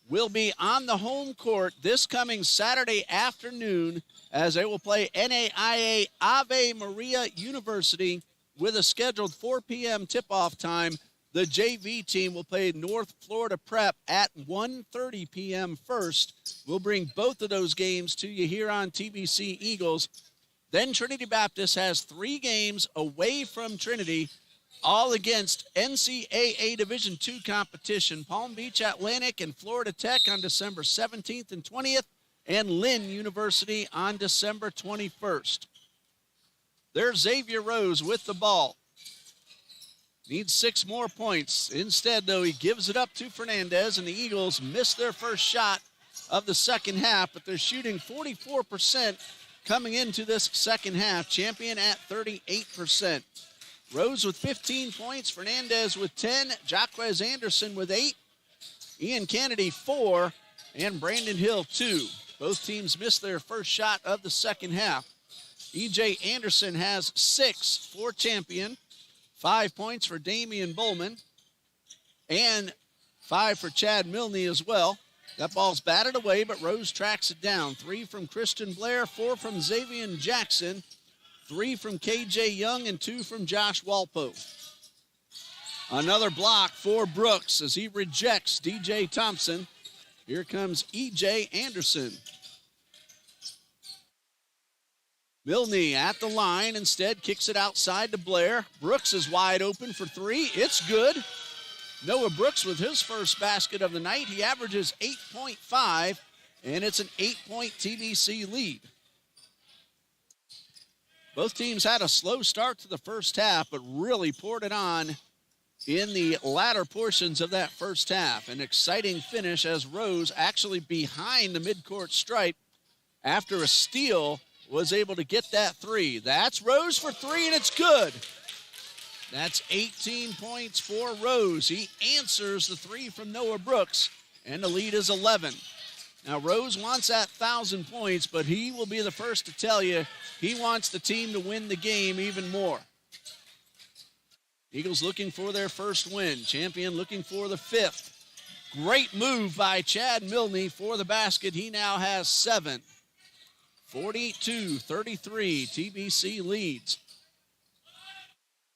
will be on the home court this coming Saturday afternoon as they will play NAIA Ave Maria University with a scheduled 4 p.m. tip-off time. The JV team will play North Florida Prep at 1:30 p.m. first. We'll bring both of those games to you here on TBC Eagles. Then Trinity Baptist has 3 games away from Trinity, all against NCAA Division II competition. Palm Beach Atlantic and Florida Tech on December 17th and 20th, and Lynn University on December 21st. There's Xavier Rose with the ball. Needs 6 more points. Instead, though, he gives it up to Fernandez, and the Eagles miss their first shot of the second half, but they're shooting 44% coming into this second half. Champion at 38%. Rose with 15 points, Fernandez with 10, Jaquez Anderson with 8, Ian Kennedy 4, and Brandon Hill 2. Both teams missed their first shot of the second half. E.J. Anderson has 6 for Champion. 5 points for Damian Bowman, and 5 for Chad Milne as well. That ball's batted away, but Rose tracks it down. 3 from Christian Blair, 4 from Xavier Jackson, 3 from KJ Young, and 2 from Josh Walpo. Another block for Brooks as he rejects DJ Thompson. Here comes E.J. Anderson. Milne at the line, instead kicks it outside to Blair. Brooks is wide open for 3. It's good. Noah Brooks with his first basket of the night. He averages 8.5, and it's an 8-point TBC lead. Both teams had a slow start to the first half, but really poured it on in the latter portions of that first half. An exciting finish as Rose, actually behind the midcourt stripe after a steal, was able to get that 3. That's Rose for 3, and it's good. That's 18 points for Rose. He answers the 3 from Noah Brooks, and the lead is 11. Now, Rose wants that 1,000 points, but he will be the first to tell you he wants the team to win the game even more. Eagles looking for their first win. Champion looking for the 5th. Great move by Chad Milne for the basket. He now has 7. 42-33, TBC leads.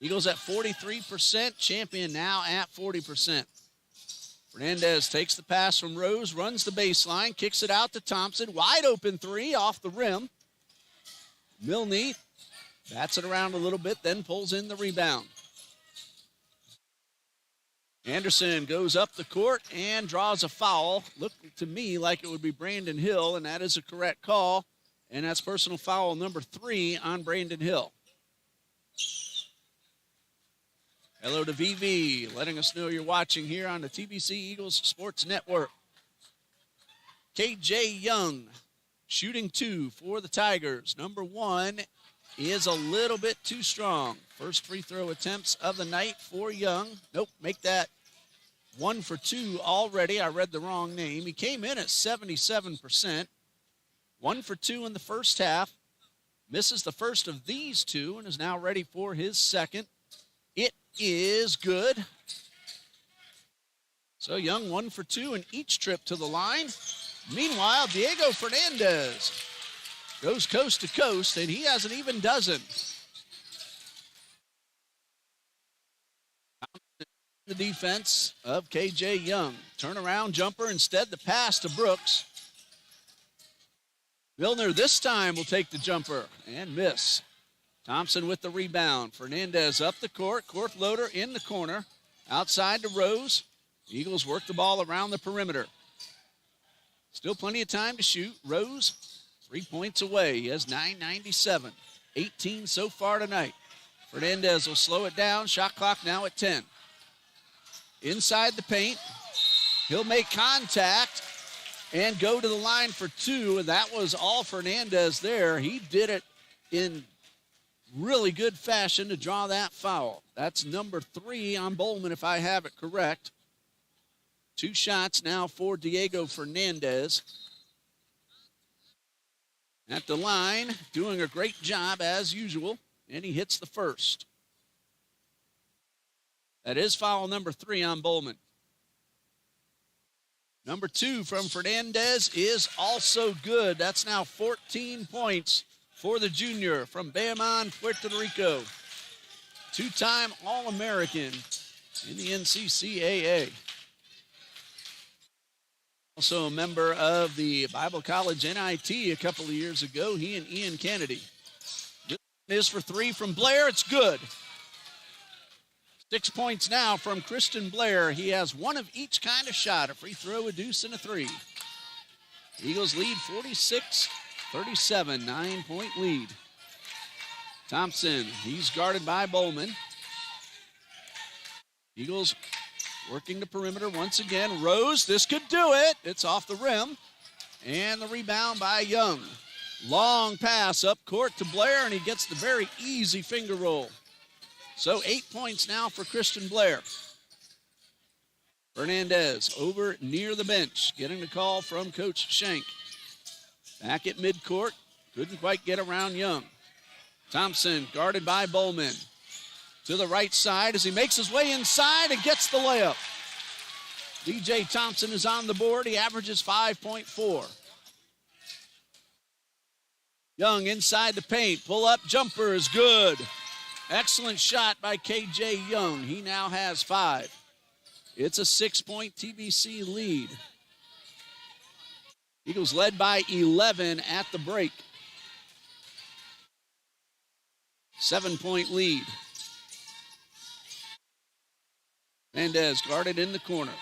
Eagles at 43%, Champion now at 40%. Fernandez takes the pass from Rose, runs the baseline, kicks it out to Thompson. Wide open 3 off the rim. Milne bats it around a little bit, then pulls in the rebound. Anderson goes up the court and draws a foul. Looked to me like it would be Brandon Hill, and that is a correct call. And that's personal foul number 3 on Brandon Hill. Hello to VV, letting us know you're watching here on the TBC Eagles Sports Network. KJ Young, shooting 2 for the Tigers. Number 1 is a little bit too strong. First free throw attempts of the night for Young. Nope, make that 1 for 2 already. I read the wrong name. He came in at 77%. 1 for 2 in the first half. Misses the first of these 2 and is now ready for his second. It is good. So Young 1 for 2 in each trip to the line. Meanwhile, Diego Fernandez goes coast to coast, and he has an even dozen. the defense of K.J. Young. Turnaround jumper, instead the pass to Brooks. Milner this time will take the jumper and miss. Thompson with the rebound. Fernandez up the court. Korthloder in the corner. Outside to Rose. Eagles work the ball around the perimeter. Still plenty of time to shoot. Rose, 3 points away. He has 9.97. 18 so far tonight. Fernandez will slow it down. Shot clock now at 10. Inside the paint. He'll make contact and go to the line for two. And that was all Fernandez there. He did it in really good fashion to draw that foul. That's number 3 on Bowman, if I have it correct. 2 shots now for Diego Fernandez. At the line, doing a great job as usual, and he hits the first. That is foul number 3 on Bowman. Number 2 from Fernandez is also good. That's now 14 points for the junior from Bayamon, Puerto Rico. 2-time All-American in the NCCAA. Also a member of the Bible College NIT a couple of years ago, he and Ian Kennedy. This is for 3 from Blair. It's good. 6 points now from Christian Blair. He has one of each kind of shot, a free throw, a deuce, and a 3. Eagles lead 46-37, 9-point lead. Thompson, he's guarded by Bowman. Eagles working the perimeter once again. Rose, this could do it. It's off the rim. And the rebound by Young. Long pass up court to Blair, and he gets the very easy finger roll. So 8 points now for Christian Blair. Fernandez over near the bench, getting the call from Coach Schenk. Back at midcourt, couldn't quite get around Young. Thompson guarded by Bowman. To the right side as he makes his way inside and gets the layup. DJ Thompson is on the board. He averages 5.4. Young inside the paint. Pull-up jumper is good. Excellent shot by K.J. Young. He now has 5. It's a 6-point TBC lead. Eagles led by 11 at the break. 7-point lead. Fernandez guarded in the corner.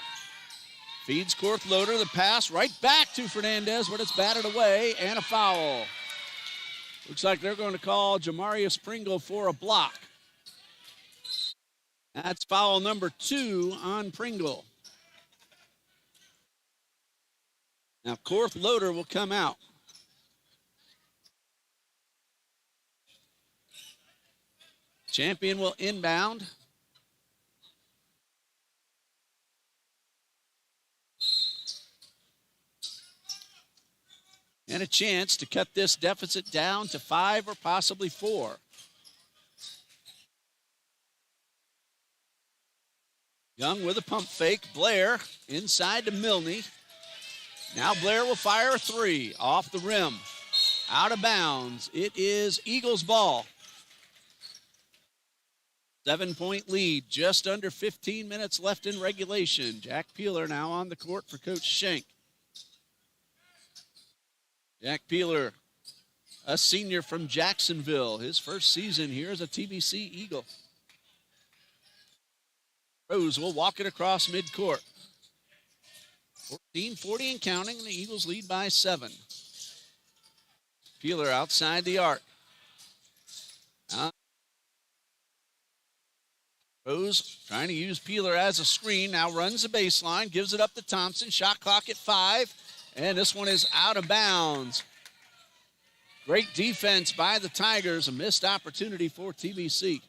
Feeds Korthloder. The pass right back to Fernandez, but it's batted away, and a foul. Looks like they're going to call Jamarius Pringle for a block. That's foul number 2 on Pringle. Now Korthloder will come out. Champion will inbound. And a chance to cut this deficit down to 5 or possibly 4. Young with a pump fake. Blair inside to Milne. Now Blair will fire a 3 off the rim. Out of bounds. It is Eagles ball. 7-point lead. Just under 15 minutes left in regulation. Jack Peeler now on the court for Coach Schenk. Jack Peeler, a senior from Jacksonville. His first season here as a TBC Eagle. Rose will walk it across midcourt. 14-40 and counting, and the Eagles lead by 7. Peeler outside the arc. Rose trying to use Peeler as a screen. Now runs the baseline, gives it up to Thompson. Shot clock at 5. And this one is out of bounds. Great defense by the Tigers. A missed opportunity for TBC.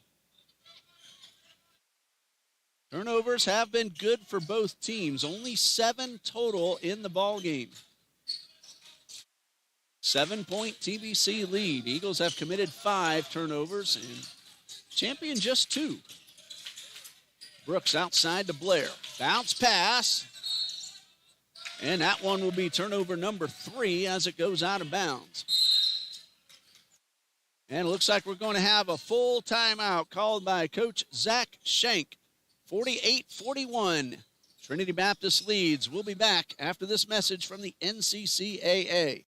Turnovers have been good for both teams. Only 7 total in the ball game. 7-point TBC lead. Eagles have committed 5 turnovers and Champion just 2. Brooks outside to Blair. Bounce pass. And that one will be turnover number 3 as it goes out of bounds. And it looks like we're going to have a full timeout called by Coach Zach Schenk 48-41. Trinity Baptist leads. We'll be back after this message from the NCCAA.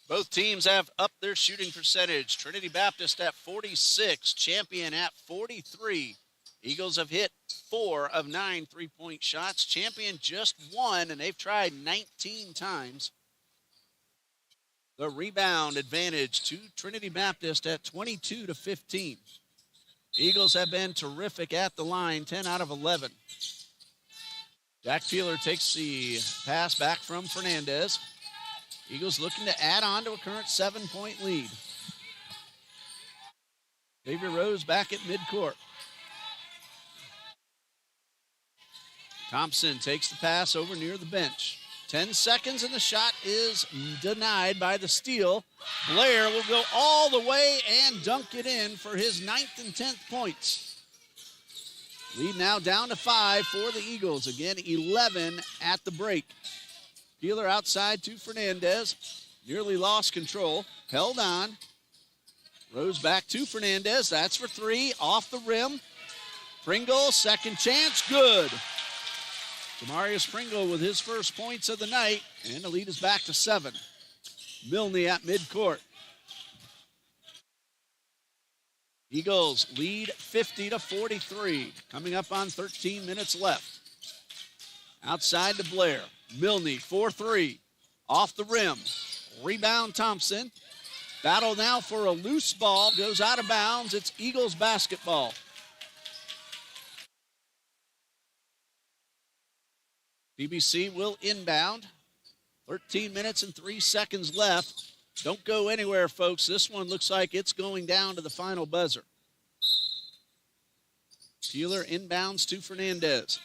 Both teams have upped their shooting percentage. Trinity Baptist at 46, Champion at 43. Eagles have hit 4 of 9 three-point shots. Champion just 1, and they've tried 19 times. The rebound advantage to Trinity Baptist at 22-15. Eagles have been terrific at the line, 10 out of 11. Jack Peeler takes the pass back from Fernandez. Eagles looking to add on to a current 7-point lead. Xavier Rose back at midcourt. Thompson takes the pass over near the bench. 10 seconds and the shot is denied by the steal. Blair will go all the way and dunk it in for his 9th and 10th points. Lead now down to 5 for the Eagles. Again, 11 at the break. Peeler outside to Fernandez. Nearly lost control. Held on. Rose back to Fernandez. That's for 3. Off the rim. Pringle, second chance. Good. Demarius Pringle with his first points of the night. And the lead is back to 7. Milne at midcourt. Eagles lead 50-43. Coming up on 13 minutes left. Outside to Blair. Milne, 4-3, off the rim. Rebound Thompson. Battle now for a loose ball. Goes out of bounds. It's Eagles basketball. TBC will inbound. 13 minutes and 3 seconds left. Don't go anywhere, folks. This one looks like it's going down to the final buzzer. Peeler inbounds to Fernandez.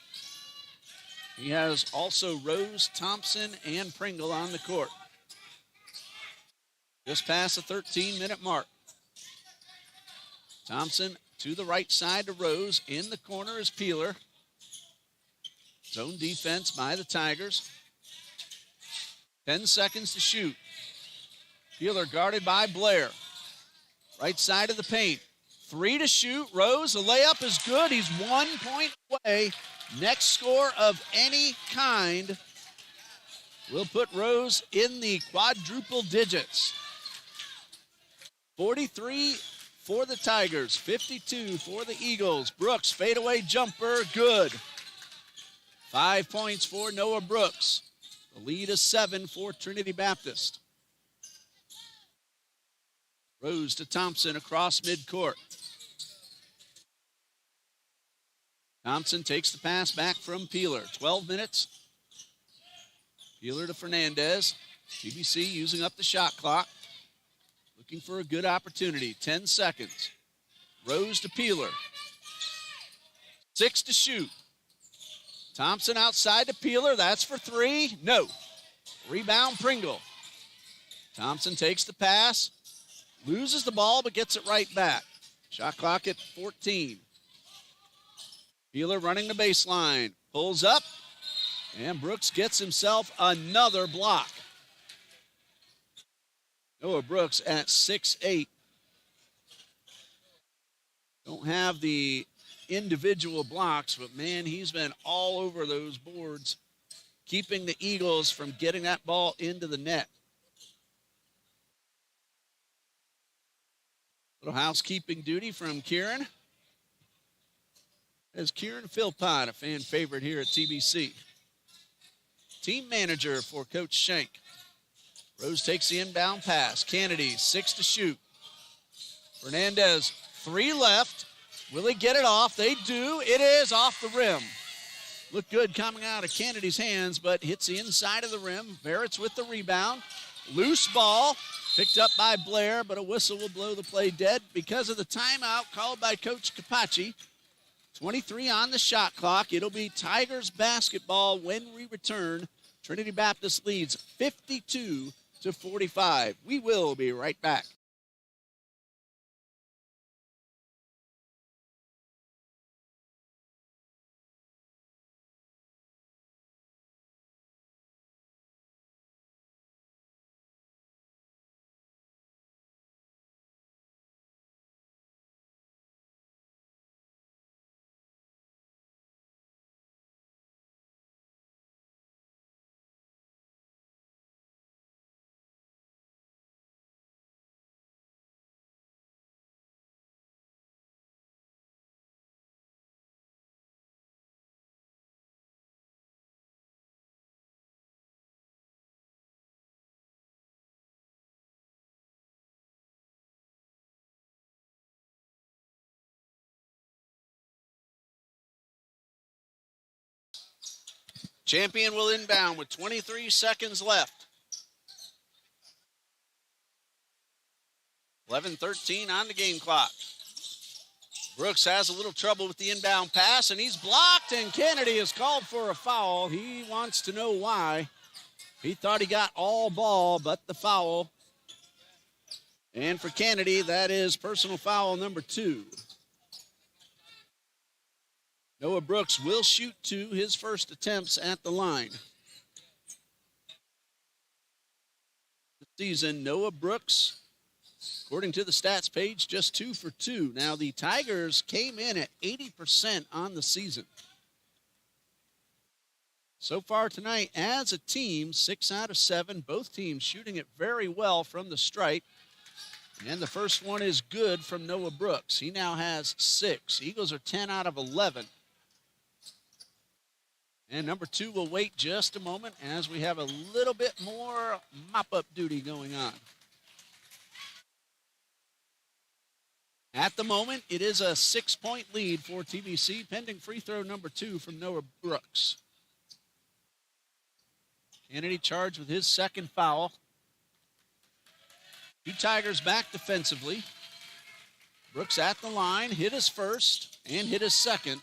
He has also Rose, Thompson, and Pringle on the court. Just past the 13-minute mark. Thompson to the right side to Rose. In the corner is Peeler. Zone defense by the Tigers. 10 seconds to shoot. Peeler guarded by Blair. Right side of the paint. 3 to shoot. Rose, the layup is good. He's 1 point away. Next score of any kind will put Rose in the quadruple digits. 43 for the Tigers, 52 for the Eagles. Brooks, fadeaway jumper, good. 5 points for Noah Brooks. The lead is 7 for Trinity Baptist. Rose to Thompson across midcourt. Thompson takes the pass back from Peeler. 12 minutes. Peeler to Fernandez. TBC using up the shot clock. Looking for a good opportunity. 10 seconds. Rose to Peeler. 6 to shoot. Thompson outside to Peeler. That's for 3. No. Rebound Pringle. Thompson takes the pass. Loses the ball but gets it right back. Shot clock at 14. Peeler running the baseline. Pulls up. And Brooks gets himself another block. Noah Brooks at 6'8". Don't have the individual blocks, but man, he's been all over those boards keeping the Eagles from getting that ball into the net. Little housekeeping duty from Kieran. As Kieran Philpott, a fan favorite here at TBC. Team manager for Coach Schenk. Rose takes the inbound pass. Kennedy, 6 to shoot. Fernandez, 3 left. Will he get it off? They do. It is off the rim. Looked good coming out of Kennedy's hands, but hits the inside of the rim. Barrett's with the rebound. Loose ball. Picked up by Blair, but a whistle will blow the play dead because of the timeout called by Coach Capacci. 23 on the shot clock. It'll be Tigers basketball when we return. Trinity Baptist leads 52-45. We will be right back. Champion will inbound with 23 seconds left. 11:13 on the game clock. Brooks has a little trouble with the inbound pass, and he's blocked, and Kennedy is called for a foul. He wants to know why. He thought he got all ball, but the foul. And for Kennedy, that is personal foul number 2. Noah Brooks will shoot 2, his first attempts at the line. This season, Noah Brooks, according to the stats page, just 2 for 2. Now, the Tigers came in at 80% on the season. So far tonight, as a team, 6 out of 7, both teams shooting it very well from the stripe. And the first one is good from Noah Brooks. He now has 6. Eagles are 10 out of 11. And number 2 will wait just a moment as we have a little bit more mop-up duty going on. At the moment, it is a 6-point lead for TBC, pending free throw number 2 from Noah Brooks. Kennedy charged with his second foul. 2 Tigers back defensively. Brooks at the line, hit his first and hit his second.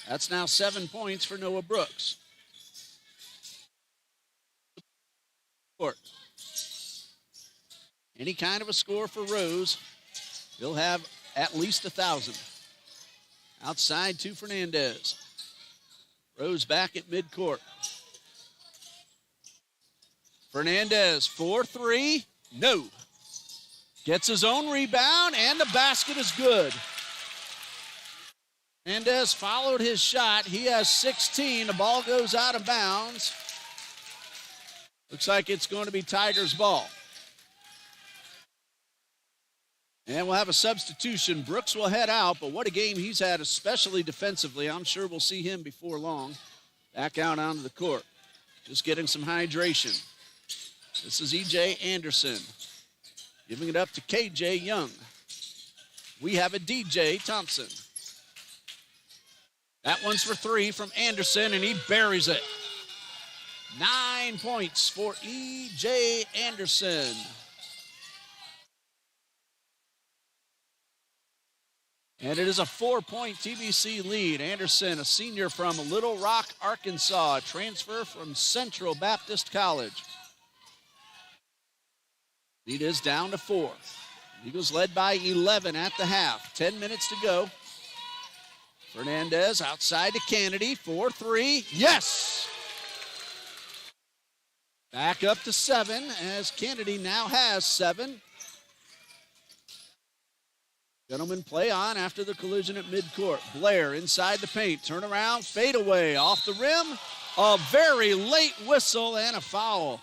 That's now 7 points for Noah Brooks. Any kind of a score for Rose, he'll have at least 1,000. Outside to Fernandez. Rose back at midcourt. Fernandez, 4-3, no. Gets his own rebound, and the basket is good. Fernandez followed his shot. He has 16. The ball goes out of bounds. Looks like it's going to be Tigers' ball. And we'll have a substitution. Brooks will head out, but what a game he's had, especially defensively. I'm sure we'll see him before long. Back out onto the court. Just getting some hydration. This is E.J. Anderson. Giving it up to K.J. Young. We have a D.J. Thompson. That one's for 3 from Anderson, and he buries it. 9 points for E.J. Anderson. And it is a 4-point TBC lead. Anderson, a senior from Little Rock, Arkansas, a transfer from Central Baptist College. Lead is down to 4. Eagles led by 11 at the half. 10 minutes to go. Fernandez outside to Kennedy. 4-3. Yes! Back up to 7 as Kennedy now has 7. Gentlemen play on after the collision at midcourt. Blair inside the paint. Turn around, fade away. Off the rim. A very late whistle and a foul.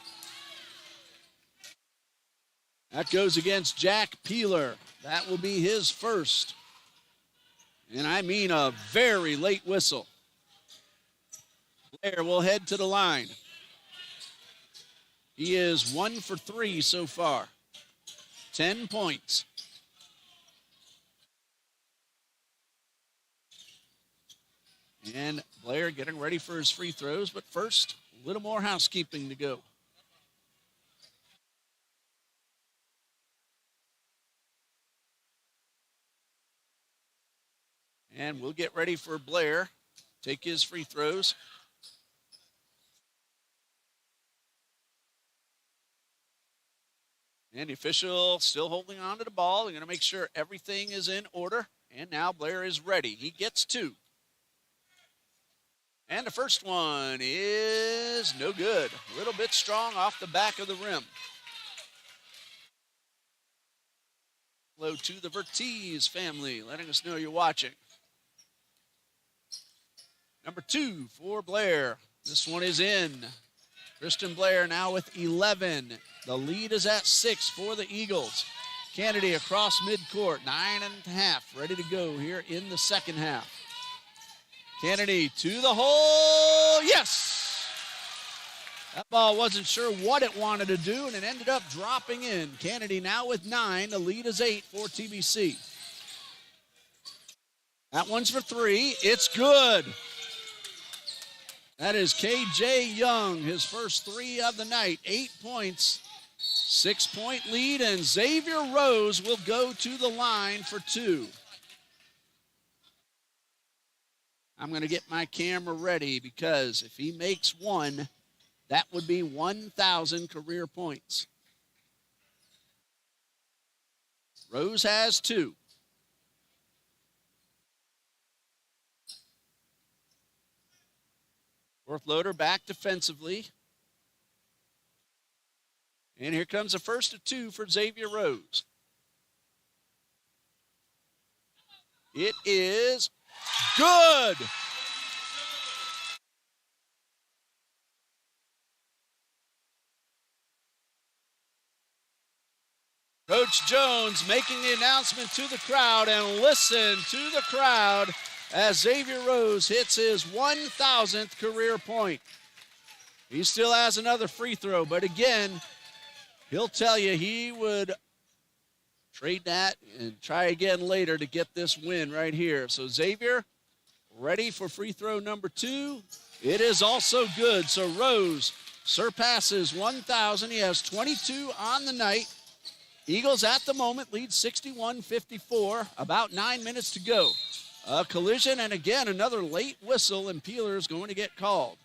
That goes against Jack Peeler. That will be his first. And I mean a very late whistle. Blair will head to the line. He is 1 for 3 so far. 10 points. And Blair getting ready for his free throws, but first, a little more housekeeping to go. And we'll get ready for Blair. Take his free throws. And the official still holding on to the ball. They're going to make sure everything is in order. And now Blair is ready. He gets 2. And the first one is no good. A little bit strong off the back of the rim. Hello to the Vertiz family, letting us know you're watching. Number 2 for Blair. This one is in. Kristen Blair now with 11. The lead is at 6 for the Eagles. Kennedy across midcourt, 9.5, ready to go here in the second half. Kennedy to the hole, yes! That ball wasn't sure what it wanted to do, and it ended up dropping in. Kennedy now with 9, the lead is 8 for TBC. That one's for 3, it's good. That is KJ Young, his first 3 of the night, 8 points, 6-point lead, and Xavier Rose will go to the line for 2. I'm going to get my camera ready because if he makes 1, that would be 1,000 career points. Rose has 2. Fourth loader back defensively. And here comes the first of 2 for Xavier Rose. It is good. Coach Jones making the announcement to the crowd, and listen to the crowd as Xavier Rose hits his 1,000th career point. He still has another free throw, but again, he'll tell you he would trade that and try again later to get this win right here. So Xavier ready for free throw number 2. It is also good. So Rose surpasses 1,000. He has 22 on the night. Eagles at the moment lead 61-54. About 9 minutes to go. A collision, and again, another late whistle, and Peeler is going to get called.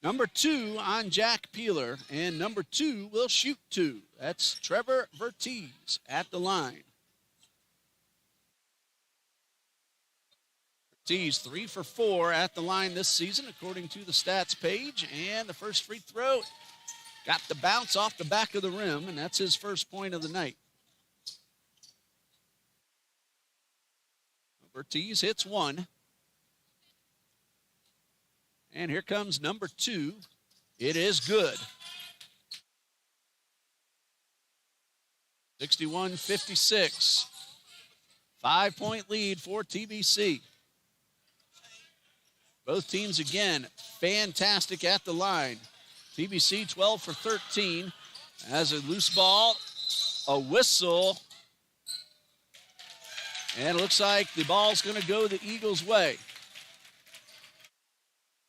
Number 2 on Jack Peeler, and number 2 will shoot 2. That's Trevor Vertiz at the line. Vertiz 3 for 4 at the line this season, according to the stats page, and the first free throw got the bounce off the back of the rim, and that's his first point of the night. Vertiz hits 1. And here comes number 2. It is good. 61-56. 5-point lead for TBC. Both teams, again, fantastic at the line. TBC 12 for 13. As a loose ball, a whistle. And it looks like the ball's going to go the Eagles' way.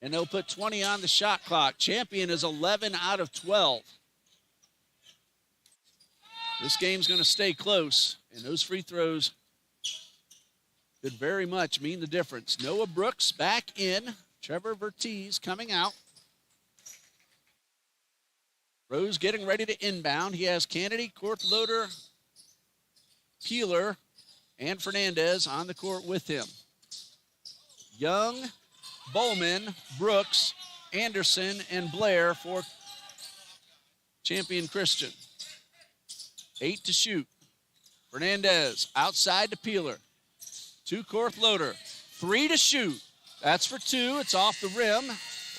And they'll put 20 on the shot clock. Champion is 11 out of 12. This game's going to stay close, and those free throws could very much mean the difference. Noah Brooks back in. Trevor Vertiz coming out. Rose getting ready to inbound. He has Kennedy, Court-Loader, Peeler, and Fernandez on the court with him. Young, Bowman, Brooks, Anderson, and Blair for Champion Christian. 8 to shoot. Fernandez outside to Peeler. To Court-Loader. 3 to shoot. That's for two. It's off the rim.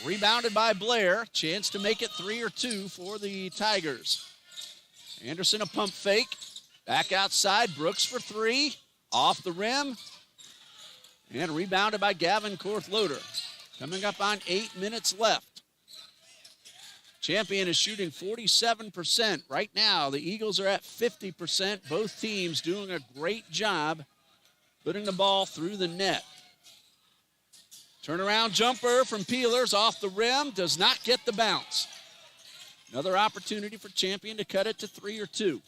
Rebounded by Blair. Chance to make it 3 or 2 for the Tigers. Anderson a pump fake. Back outside. Brooks for 3. Off the rim. And rebounded by Gavin Korthloder. Coming up on 8 minutes left. Champion is shooting 47%. Right now, the Eagles are at 50%. Both teams doing a great job putting the ball through the net. Turnaround jumper from Peelers off the rim. Does not get the bounce. Another opportunity for Champion to cut it to 3 or 2.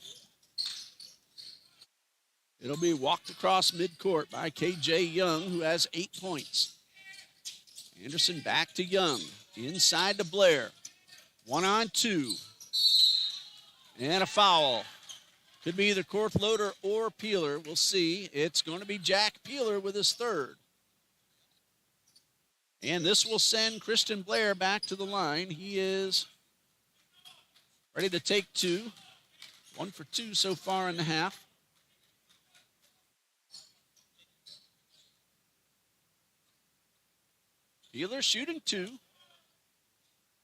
It'll be walked across midcourt by K.J. Young, who has 8 points. Anderson back to Young. Inside to Blair. 1-on-2. And a foul. Could be either Korthloder or Peeler. We'll see. It's going to be Jack Peeler with his third. And this will send Christian Blair back to the line. He is ready to take 2. 1 for 2 so far in the half. Peeler shooting 2.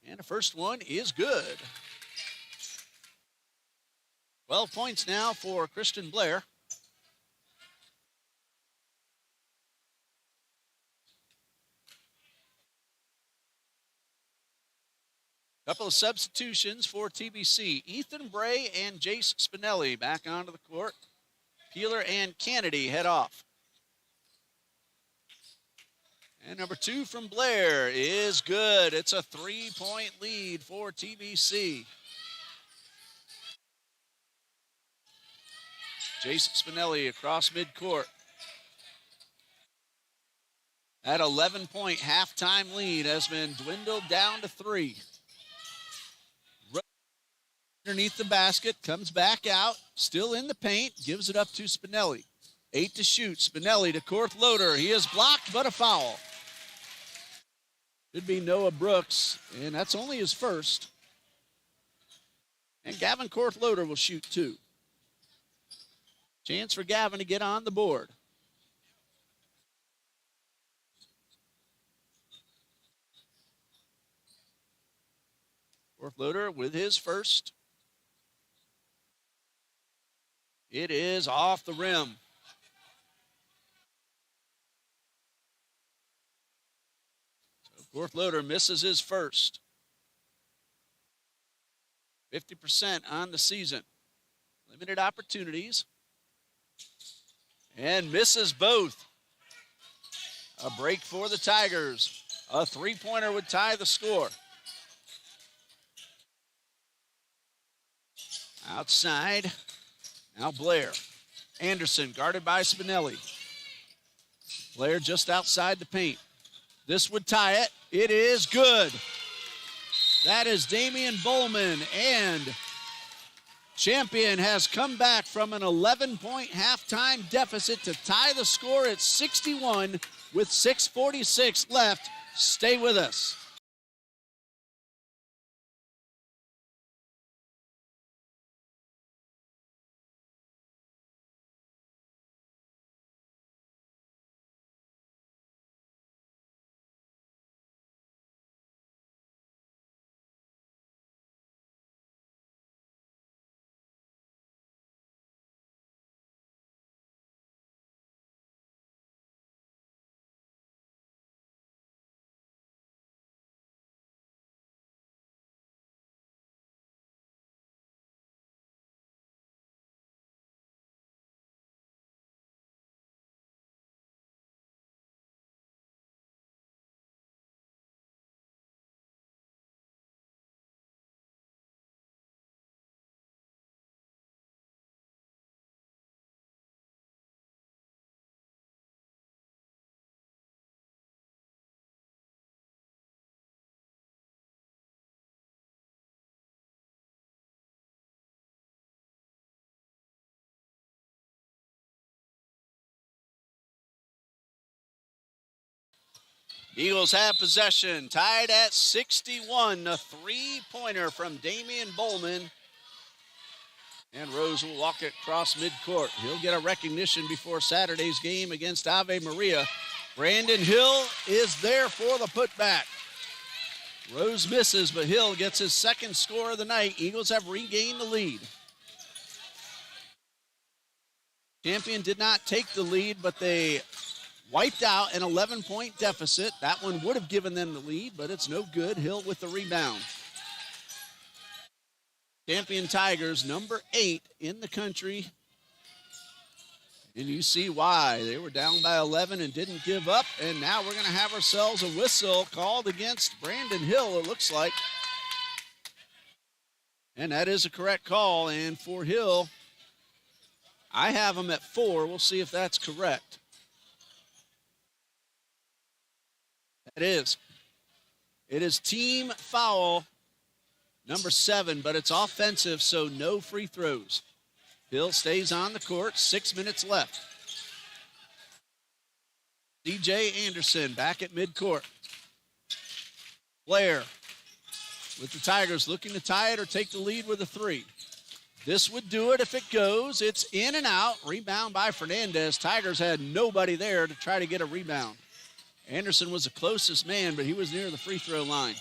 And the first one is good. 12 points now for Christian Blair. Couple of substitutions for TBC. Ethan Bray and Jace Spinelli back onto the court. Peeler and Kennedy head off. And number 2 from Blair is good. It's a 3-point lead for TBC. Jason Spinelli across midcourt. That 11-point halftime lead has been dwindled down to 3. Underneath the basket, comes back out, still in the paint, gives it up to Spinelli. 8 to shoot. Spinelli to Korthloder. He is blocked, but a foul. Should be Noah Brooks, and that's only his first. And Gavin Korthloder will shoot 2. Chance for Gavin to get on the board. Korthloder with his first. It is off the rim. So Korthloder misses his first. 50% on the season. Limited opportunities. And misses both. A break for the Tigers. A 3-pointer would tie the score. Outside. Now Blair. Anderson guarded by Spinelli. Blair just outside the paint. This would tie it. It is good. That is Damian Bowman, and Champion has come back from an 11-point halftime deficit to tie the score at 61 with 6:46 left. Stay with us. Eagles have possession, tied at 61. A 3-pointer from Damian Bowman. And Rose will walk it across midcourt. He'll get a recognition before Saturday's game against Ave Maria. Brandon Hill is there for the putback. Rose misses, but Hill gets his second score of the night. Eagles have regained the lead. Champion did not take the lead, but they wiped out an 11-point deficit. That one would have given them the lead, but it's no good. Hill with the rebound. Champion Tigers, number 8 in the country. And you see why. They were down by 11 and didn't give up. And now we're going to have ourselves a whistle called against Brandon Hill, it looks like. And that is a correct call. And for Hill, I have him at 4. We'll see if that's correct. That is. It is team foul number 7, but it's offensive, so no free throws. Hill stays on the court, 6 minutes left. DJ Anderson back at midcourt. Blair with the Tigers looking to tie it or take the lead with a 3. This would do it if it goes. It's in and out. Rebound by Fernandez. Tigers had nobody there to try to get a rebound. Anderson was the closest man, but he was near the free throw line.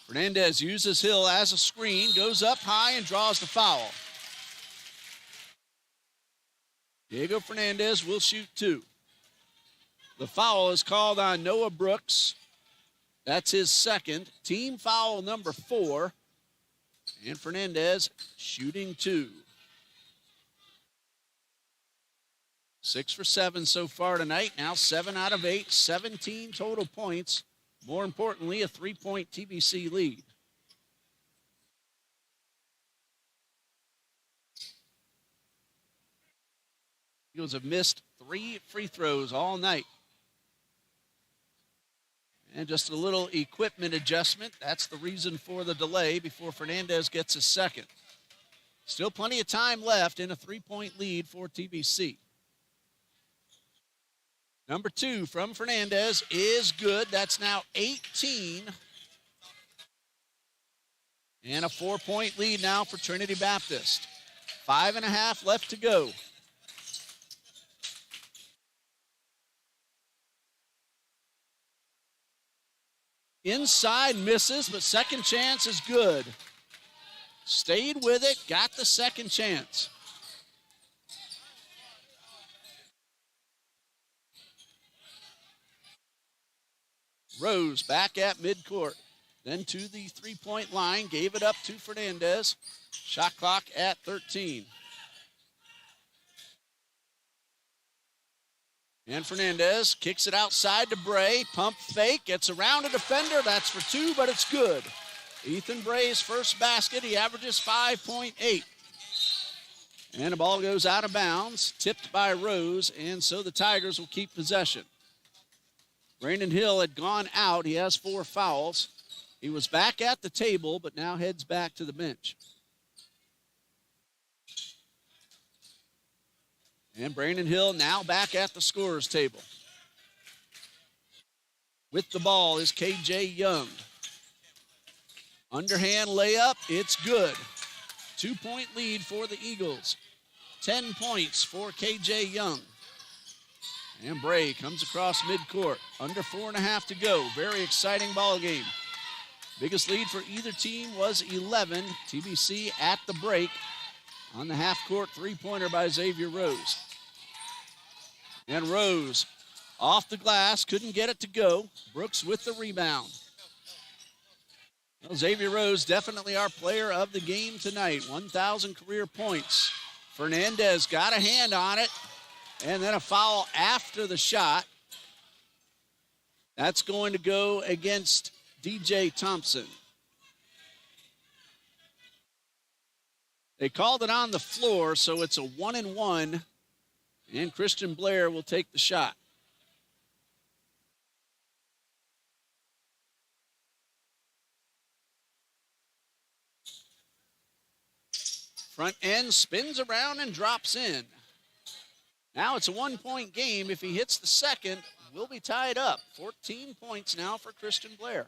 Fernandez uses Hill as a screen, goes up high and draws the foul. Diego Fernandez will shoot 2. The foul is called on Noah Brooks. That's his second. Team foul number 4. And Fernandez shooting 2. 6 for 7 so far tonight. Now 7 out of 8, 17 total points. More importantly, a 3-point TBC lead. Eagles have missed 3 free throws all night. And just a little equipment adjustment. That's the reason for the delay before Fernandez gets his second. Still plenty of time left in a 3-point lead for TBC. Number 2 from Fernandez is good. That's now 18. And a 4-point lead now for Trinity Baptist. 5.5 left to go. Inside misses, but second chance is good. Stayed with it, got the second chance. Rose back at midcourt. Then to the 3-point line, gave it up to Fernandez. Shot clock at 13. And Fernandez kicks it outside to Bray. Pump fake, gets around a defender. That's for 2, but it's good. Ethan Bray's first basket. He averages 5.8. And the ball goes out of bounds, tipped by Rose, and so the Tigers will keep possession. Brandon Hill had gone out. He has 4 fouls. He was back at the table, but now heads back to the bench. And Brandon Hill now back at the scorer's table. With the ball is KJ Young. Underhand layup, it's good. 2-point lead for the Eagles. 10 points for KJ Young. And Bray comes across midcourt. Under 4.5 to go. Very exciting ball game. Biggest lead for either team was 11. TBC at the break on the half-court 3-pointer by Xavier Rose. And Rose off the glass, couldn't get it to go. Brooks with the rebound. Well, Xavier Rose definitely our player of the game tonight. 1,000 career points. Fernandez got a hand on it. And then a foul after the shot. That's going to go against DJ Thompson. They called it on the floor, so it's a 1-and-1, and Christian Blair will take the shot. Front end spins around and drops in. Now it's a 1-point game. If he hits the second, we'll be tied up. 14 points now for Christian Blair.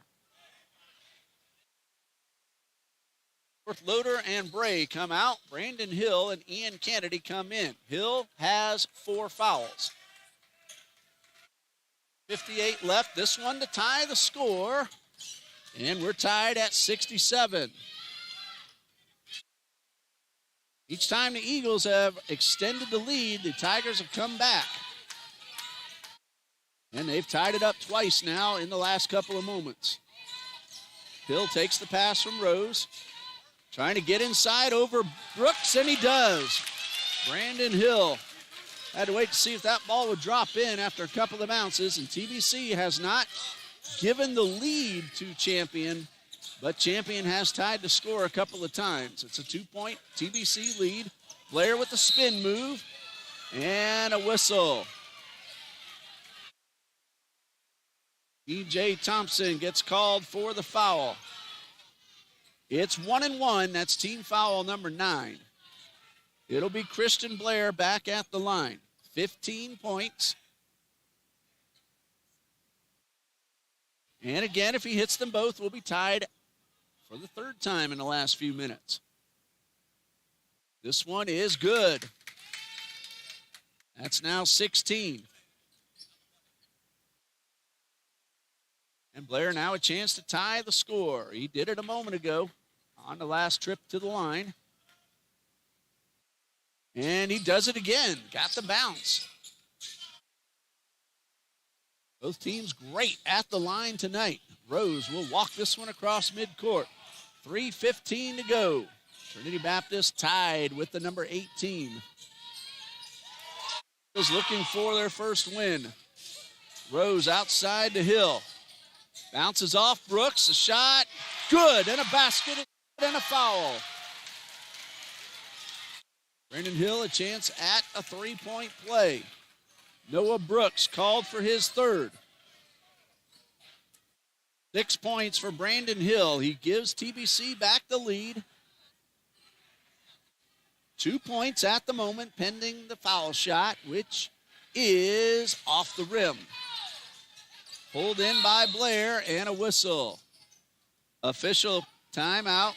Loader and Bray come out. Brandon Hill and Ian Kennedy come in. Hill has 4 fouls. 58 left. This one to tie the score. And we're tied at 67. Each time the Eagles have extended the lead, the Tigers have come back. And they've tied it up twice now in the last couple of moments. Hill takes the pass from Rose. Trying to get inside over Brooks, and he does. Brandon Hill had to wait to see if that ball would drop in after a couple of bounces, and TBC has not given the lead to Champion, but Champion has tied the score a couple of times. It's a 2-point TBC lead. Blair with the spin move, and a whistle. E.J. Thompson gets called for the foul. It's 1-1. That's team foul number 9. It'll be Christian Blair back at the line. 15 points. And again, if he hits them both, we'll be tied for the third time in the last few minutes. This one is good. That's now 16. And Blair now a chance to tie the score. He did it a moment ago on the last trip to the line. And he does it again. Got the bounce. Both teams great at the line tonight. Rose will walk this one across midcourt. 3:15 to go. Trinity Baptist tied with the number 8 team. Was looking for their first win. Rose outside to Hill. Bounces off Brooks, a shot, good, and a basket and a foul. Brandon Hill a chance at a 3-point play. Noah Brooks called for his third. 6 points for Brandon Hill. He gives TBC back the lead. 2 points at the moment pending the foul shot, which is off the rim. Pulled in by Blair, and a whistle. Official timeout.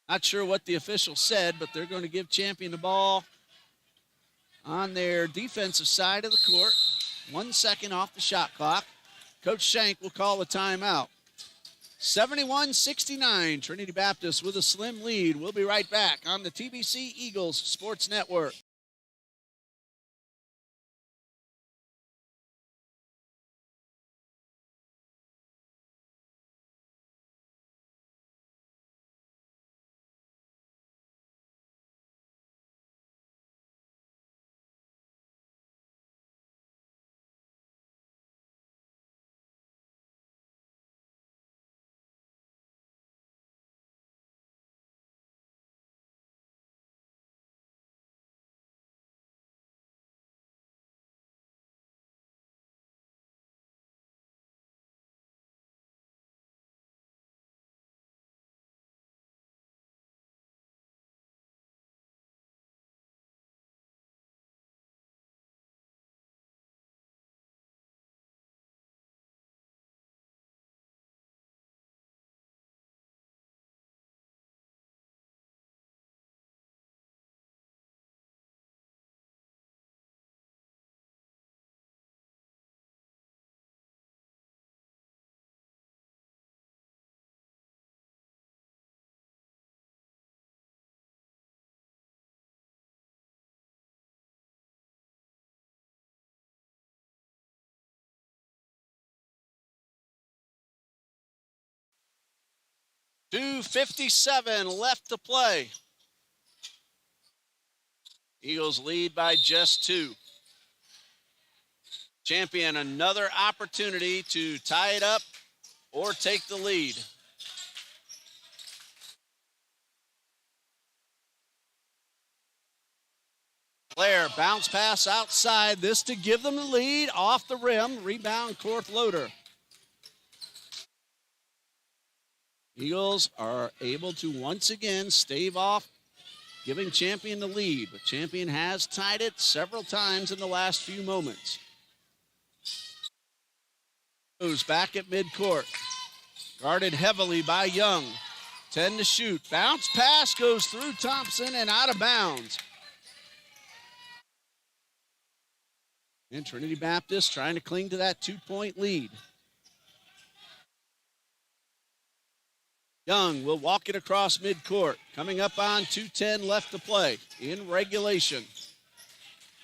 Not sure what the official said, but they're going to give Champion the ball on their defensive side of the court. 1 second off the shot clock. Coach Shank will call a timeout. 71-69, Trinity Baptist with a slim lead. We'll be right back on the TBC Eagles Sports Network. .257 left to play. Eagles lead by just 2. Champion another opportunity to tie it up or take the lead. Blair, bounce pass outside. This to give them the lead. Off the rim. Rebound, Korth Loader. Eagles are able to once again stave off giving Champion the lead, but Champion has tied it several times in the last few moments. Goes back at midcourt. Guarded heavily by Young. 10 to shoot. Bounce pass goes through Thompson and out of bounds. And Trinity Baptist trying to cling to that 2-point lead. Young will walk it across midcourt. Coming up on 2:10 left to play in regulation.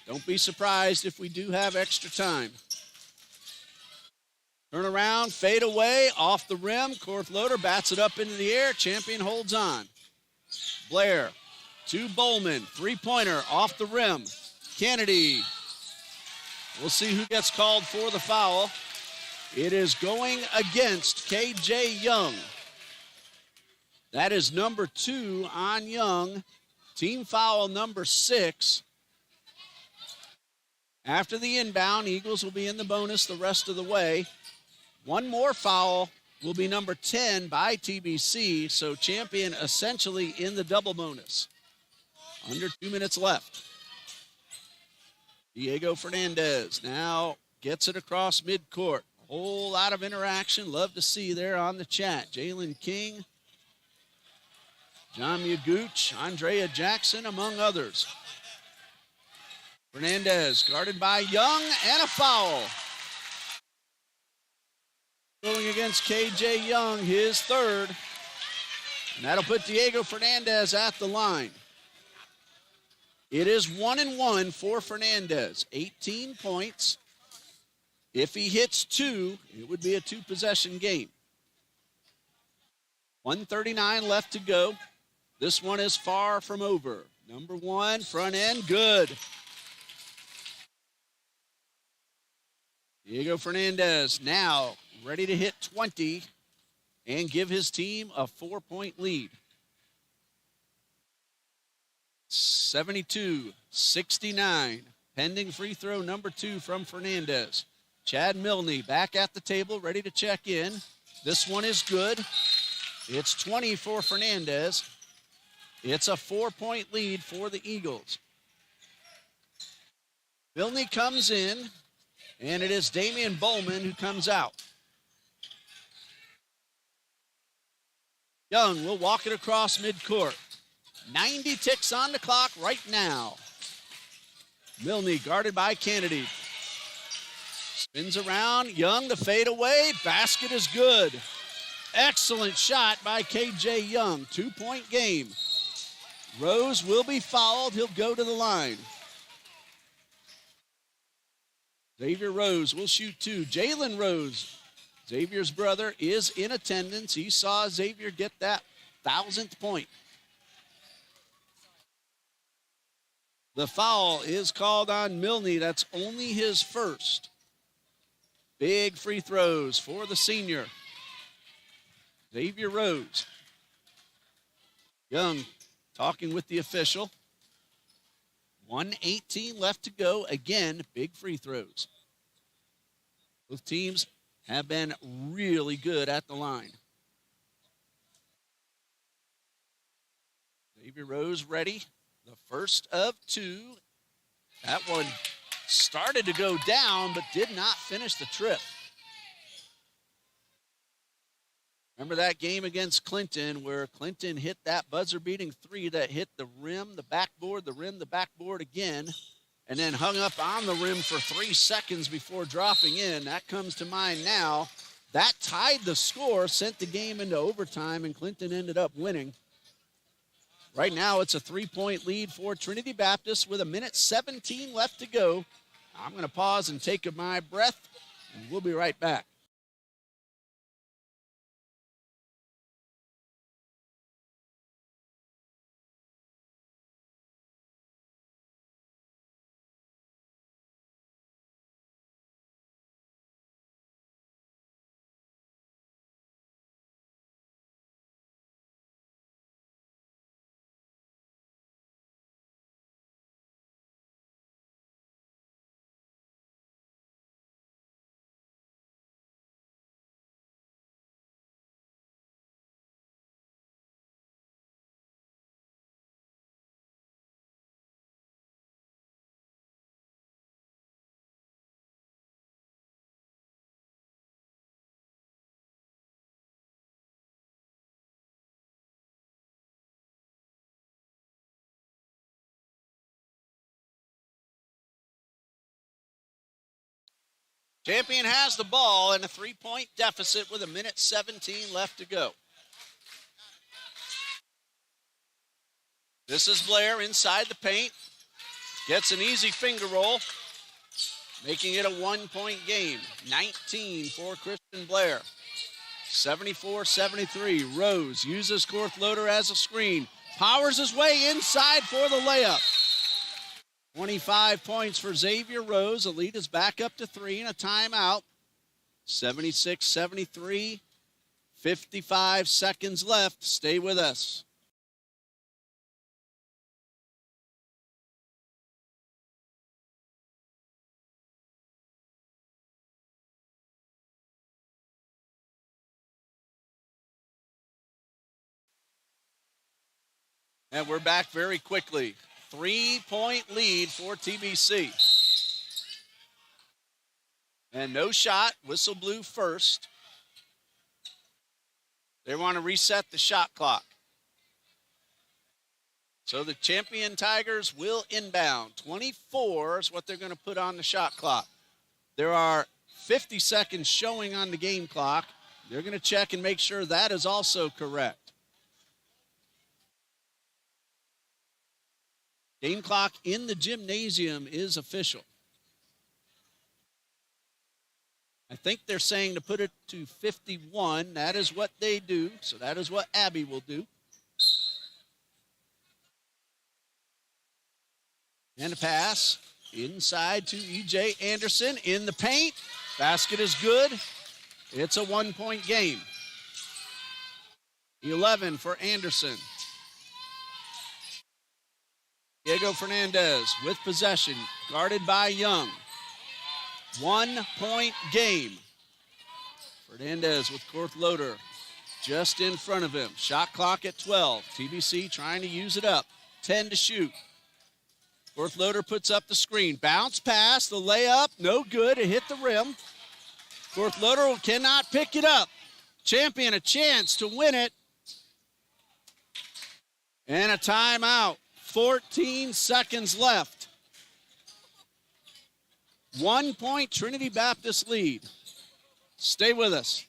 Don't be surprised if we do have extra time. Turn around, fade away, off the rim. Korfloater bats it up into the air. Champion holds on. Blair to Bowman. Three-pointer off the rim. Kennedy. We'll see who gets called for the foul. It is going against K.J. Young. That is number 2 on Young. Team foul number 6. After the inbound, Eagles will be in the bonus the rest of the way. One more foul will be number 10 by TBC, so Champion essentially in the double bonus. Under 2 minutes left. Diego Fernandez now gets it across midcourt. A whole lot of interaction. Love to see there on the chat. Jalen King, John Muguch, Andrea Jackson, among others. Fernandez guarded by Young, and a foul. Going against K.J. Young, his third. And that'll put Diego Fernandez at the line. It is 1-1 for Fernandez. 18 points. If he hits 2, it would be a 2-possession game. 1:39 left to go. This one is far from over. Number 1, front end, good. Diego Fernandez now ready to hit 20 and give his team a 4-point lead. 72-69. Pending free throw number 2 from Fernandez. Chad Milne back at the table, ready to check in. This one is good. It's 20 for Fernandez. It's a 4-point lead for the Eagles. Milne comes in, and it is Damian Bowman who comes out. Young will walk it across midcourt. 90 ticks on the clock right now. Milne guarded by Kennedy. Spins around. Young, the fade away. Basket is good. Excellent shot by K.J. Young. 2-point game. Rose will be fouled. He'll go to the line. Xavier Rose will shoot 2. Jalen Rose, Xavier's brother, is in attendance. He saw Xavier get that 1,000th point. The foul is called on Milne. That's only his first. Big free throws for the senior. Xavier Rose. Young talking with the official. 1:18 left to go. Again, big free throws. Both teams have been really good at the line. Xavier Rose ready. The first of 2. That one started to go down, but did not finish the trip. Remember that game against Clinton where Clinton hit that buzzer-beating 3 that hit the rim, the backboard, the rim, the backboard again, and then hung up on the rim for 3 seconds before dropping in. That comes to mind now. That tied the score, sent the game into overtime, and Clinton ended up winning. Right now, it's a 3-point lead for Trinity Baptist with 1:17 left to go. I'm going to pause and take my breath, and we'll be right back. Champion has the ball and a 3-point deficit with 1:17 left to go. This is Blair inside the paint. Gets an easy finger roll, making it a 1-point game. 19 for Christian Blair. 74-73. Rose uses Korthloder as a screen. Powers his way inside for the layup. 25 points for Xavier Rose. The lead is back up to 3 and a timeout. 76-73. 55 seconds left. Stay with us. And we're back very quickly. 3-point lead for TBC. And no shot. Whistle blew first. They want to reset the shot clock. So the champion Tigers will inbound. 24 is what they're going to put on the shot clock. There are 50 seconds showing on the game clock. They're going to check and make sure that is also correct. Game clock in the gymnasium is official. I think they're saying to put it to 51. That is what they do, so that is what Abby will do. And a pass inside to E.J. Anderson in the paint. Basket is good. It's a 1-point game. 11 for Anderson. Diego Fernandez with possession, guarded by Young. 1-point game. Fernandez with Korthloder just in front of him. Shot clock at 12. TBC trying to use it up. 10 to shoot. Korthloder puts up the screen. Bounce pass, the layup, no good. It hit the rim. Korthloder cannot pick it up. Champion a chance to win it. And a timeout. 14 seconds left. 1-point Trinity Baptist lead. Stay with us.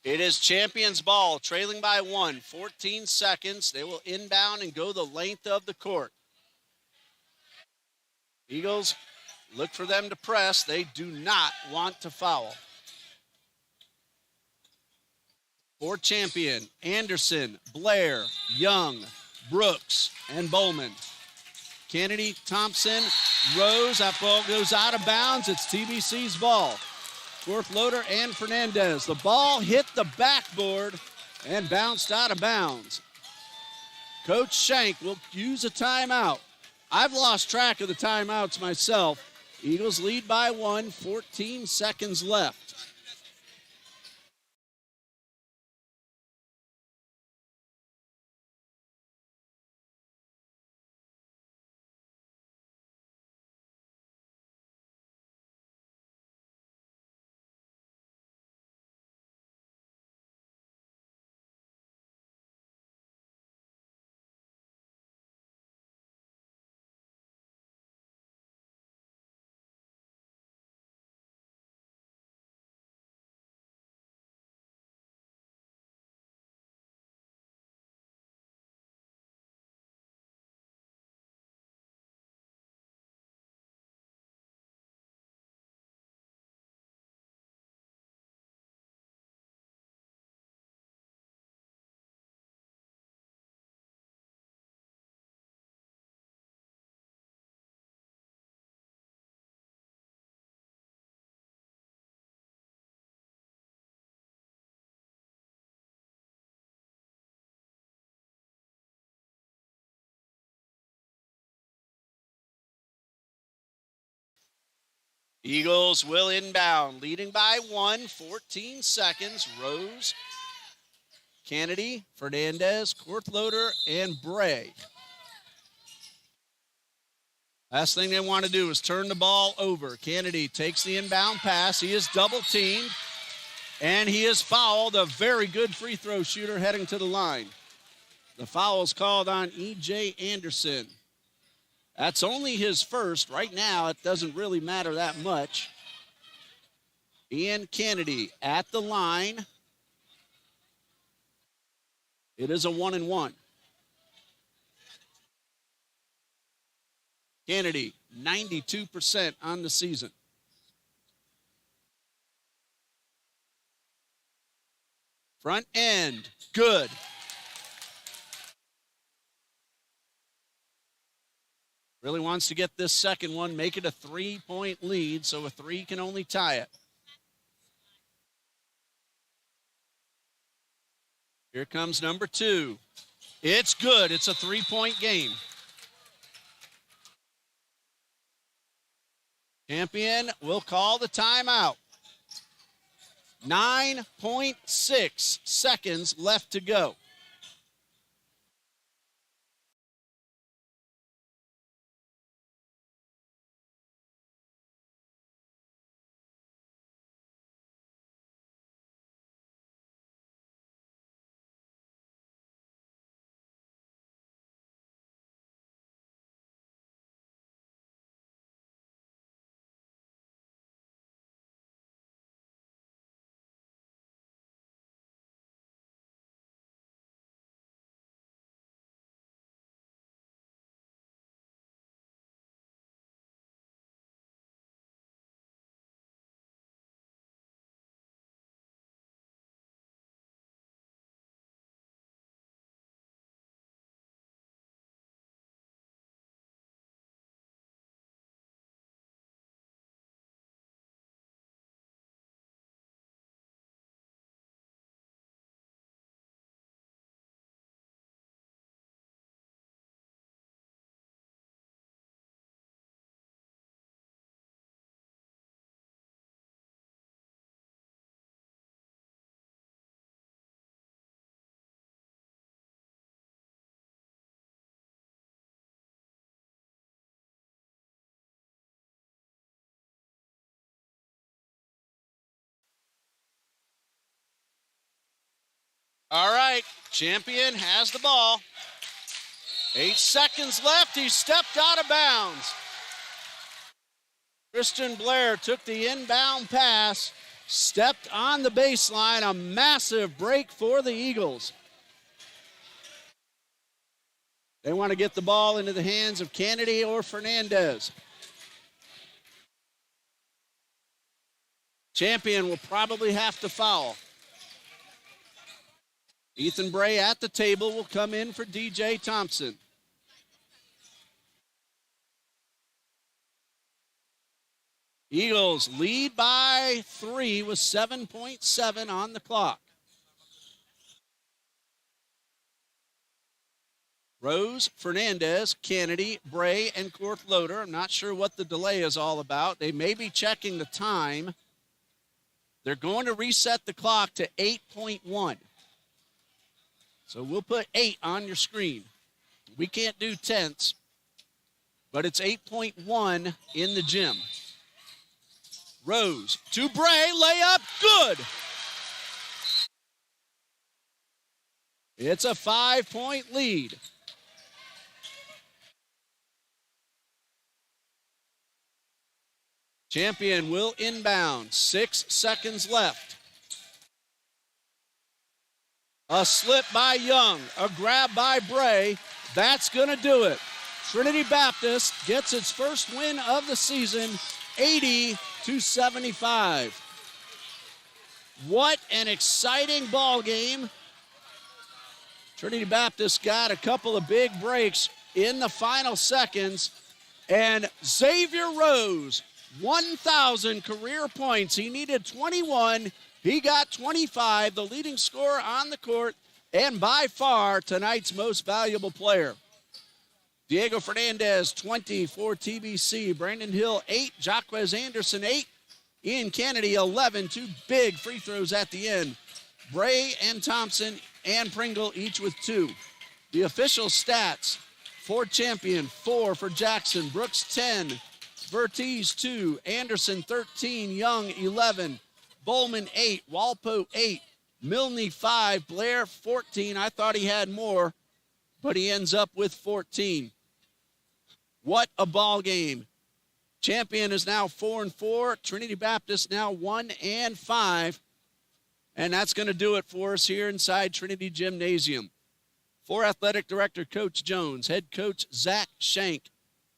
It is Champions ball, trailing by 1, 14 seconds. They will inbound and go the length of the court. Eagles look for them to press. They do not want to foul. For Champion, Anderson, Blair, Young, Brooks, and Bowman. Kennedy, Thompson, Rose. That ball goes out of bounds. It's TBC's ball. Korthloder and Fernandez. The ball hit the backboard and bounced out of bounds. Coach Shank will use a timeout. I've lost track of the timeouts myself. Eagles lead by 1, 14 seconds left. Eagles will inbound, leading by 1, 14 seconds. Rose, Kennedy, Fernandez, Korthloder, and Bray. Last thing they want to do is turn the ball over. Kennedy takes the inbound pass. He is double-teamed, and he is fouled. A very good free throw shooter heading to the line. The foul is called on E.J. Anderson. That's only his first. Right now, it doesn't really matter that much. Ian Kennedy at the line. It is a 1-and-1. Kennedy, 92% on the season. Front end, good. Really wants to get this second one, make it a 3-point lead, so a 3 can only tie it. Here comes number 2. It's good. It's a 3-point game. Champion will call the timeout. 9.6 seconds left to go. All right, Champion has the ball. 8 seconds left. He stepped out of bounds. Christian Blair took the inbound pass, stepped on the baseline. A massive break for the Eagles. They want to get the ball into the hands of Kennedy or Fernandez. Champion will probably have to foul. Ethan Bray at the table will come in for DJ Thompson. Eagles lead by 3 with 7.7 on the clock. Rose, Fernandez, Kennedy, Bray, and Korthloder. I'm not sure what the delay is all about. They may be checking the time. They're going to reset the clock to 8.1. So we'll put 8 on your screen. We can't do tenths, but it's 8.1 in the gym. Rose to Bray, layup, good. It's a 5-point lead. Champion will inbound, 6 seconds left. A slip by Young, a grab by Bray. That's going to do it. Trinity Baptist gets its first win of the season, 80-75. What an exciting ball game. Trinity Baptist got a couple of big breaks in the final seconds. And Xavier Rose, 1,000 career points. He needed 21. He got 25, the leading scorer on the court, and by far tonight's most valuable player. Diego Fernandez, 20 for TBC. Brandon Hill, 8. Jaquez Anderson, 8. Ian Kennedy, 11. 2 big free throws at the end. Bray and Thompson and Pringle each with 2. The official stats, for Champion, 4 for Jackson. Brooks, 10. Vertiz, 2. Anderson, 13. Young, 11. Bowman, 8. Walpo, 8. Milne, 5. Blair, 14. I thought he had more, but he ends up with 14. What a ball game. Champion is now 4-4. Trinity Baptist now 1-5. And that's going to do it for us here inside Trinity Gymnasium. For Athletic Director Coach Jones, Head Coach Zach Shank,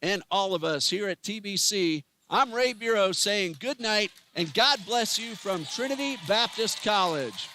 and all of us here at TBC, I'm Ray Bureau saying good night and God bless you from Trinity Baptist College.